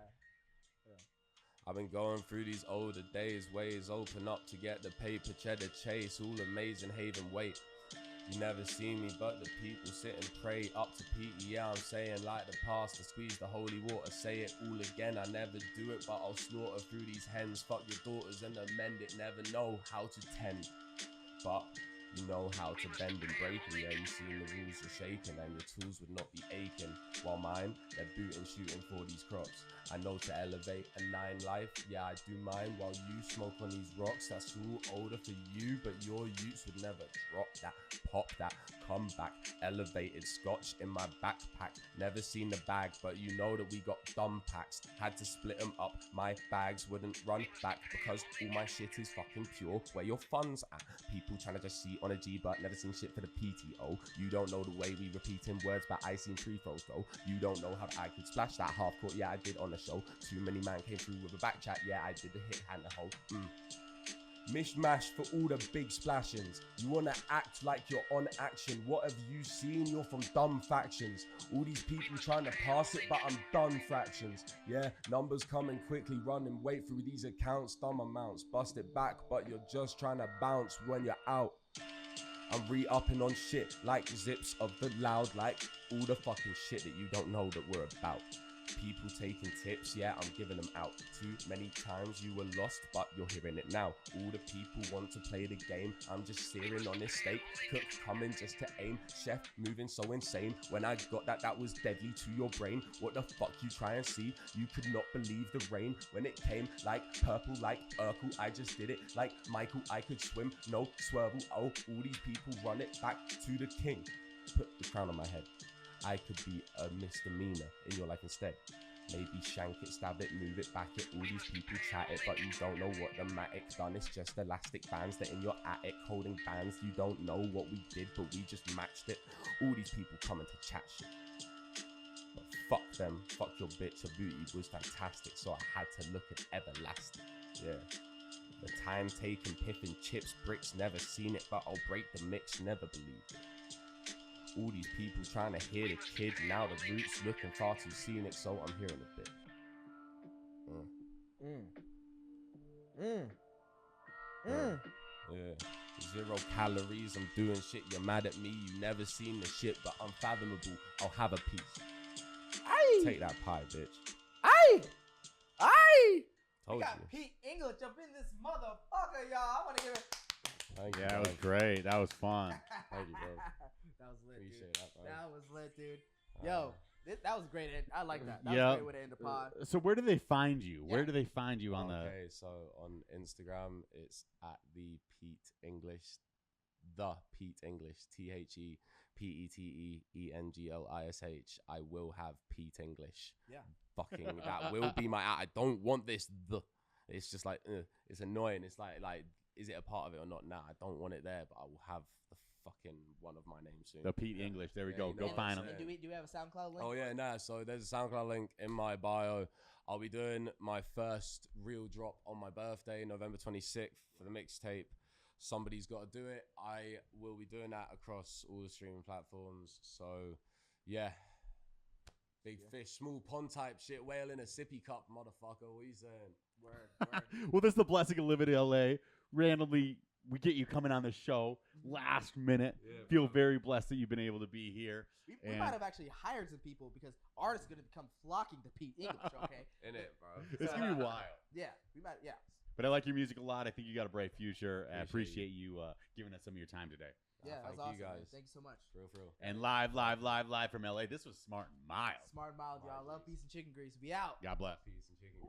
I've been going through these older days, ways open up to get the paper, cheddar chase, all amazing haven wait. You never see me, but the people sit and pray up to Pete. Yeah, I'm saying like the pastor, squeeze the holy water, say it all again. I never do it, but I'll slaughter through these hens. Fuck your daughters and amend it. Never know how to tend, but you know how to bend and break. And yeah, you see the rules are shaking, and your tools would not be aching. While mine, they're booting, shooting for these crops. I know to elevate a 9 life, yeah, I do mine. While you smoke on these rocks, that's all older for you, but your youths would never drop that, pop that, come back. Elevated scotch in my backpack. Never seen the bag, but you know that we got dumb packs. Had to split them up, my bags wouldn't run back because all my shit is fucking pure. Where your funds at? People trying to just see on a G, but never seen shit for the PTO. You don't know the way we repeating words, but I seen free throws go. You don't know how I could splash that half court, yeah, I did on the show. Too many man came through with a back chat, yeah, I did the hit and the hoe. Mishmash for all the big splashings. You wanna act like you're on action. What have you seen? You're from dumb factions. All these people trying to pass it, but I'm done fractions. Yeah, numbers coming quickly, running, wait through these accounts, dumb amounts. Bust it back, but you're just trying to bounce when you're out. I'm re-upping on shit like zips of the loud, like all the fucking shit that you don't know that we're about. People taking tips, yeah, I'm giving them out. Too many times you were lost, but you're hearing it now. All the people want to play the game. I'm just searing on this steak. Cook coming just to aim. Chef moving so insane. When I got that was deadly to your brain. What the fuck you try and see? You could not believe the rain when it came like purple, like Urkel. I just did it like Michael. I could swim, no swervel. Oh, all these people run it back to the king. Put the crown on my head. I could be a misdemeanor in your life instead. Maybe shank it, stab it, move it, back it. All these people chat it, but you don't know what the Matic's done. It's just elastic bands that in your attic holding bands. You don't know what we did, but we just matched it. All these people coming to chat shit. But fuck them, fuck your bitch. Her booty was fantastic, so I had to look at everlasting. Yeah. The time taken, piffing chips, bricks, never seen it, but I'll break the mix, never believed it. All these people trying to hear the kid, now the roots looking far too scenic, so I'm hearing a bit. Yeah. 0 calories, I'm doing shit, you're mad at me, you never seen the shit, but unfathomable, I'll have a piece. Aye. Take that pie, bitch. Aye. Aye. We Told got you. Pete English up in this motherfucker, y'all. I want to give it. Thank you, Yeah, that was bro. great. That was fun. Thank you, bro. That was lit, Appreciate dude. that, bro. That was lit, dude. Yo, that was great. I like that. That Yeah. was a great way to end the pod. So where do they find you? Yeah. Where do they find you on Okay, so on Instagram, it's at the Pete English, ThePeteEnglish. I will have Pete English. Yeah. Fucking, that will be my. I don't want this. It's just like, it's annoying. It's like, is it a part of it or not? Nah, I don't want it there, but I will have the fucking one of my names soon. the Pete English? There we Yeah, go. you know Go what find I'm them. saying. Do we have a SoundCloud link? Oh yeah, nah. So there's a SoundCloud link in my bio. I'll be doing my first real drop on my birthday, November 26th, for the mixtape. Somebody's got to do it. I will be doing that across all the streaming platforms. So yeah, big fish, small pond type shit, whale in a sippy cup, motherfucker. What you saying? Word. Well, this is the blessing of living in LA. Randomly, we get you coming on the show last minute. Yeah, Feel bro. very blessed that you've been able to be here. We And- might have actually hired some people because artists are going to become flocking to Pete English, okay? In it, bro. It's gonna be wild. Yeah, we might, yeah. But I like your music a lot. I think you got a bright future. I Appreciate appreciate you giving us some of your time today. Yeah, that thank was awesome. you Man. guys. Thank you so much. For real. And live from LA. This was Smart and Mild. Smart Miles, y'all. Love, peace, and chicken grease. We out. God bless. Peace and chicken.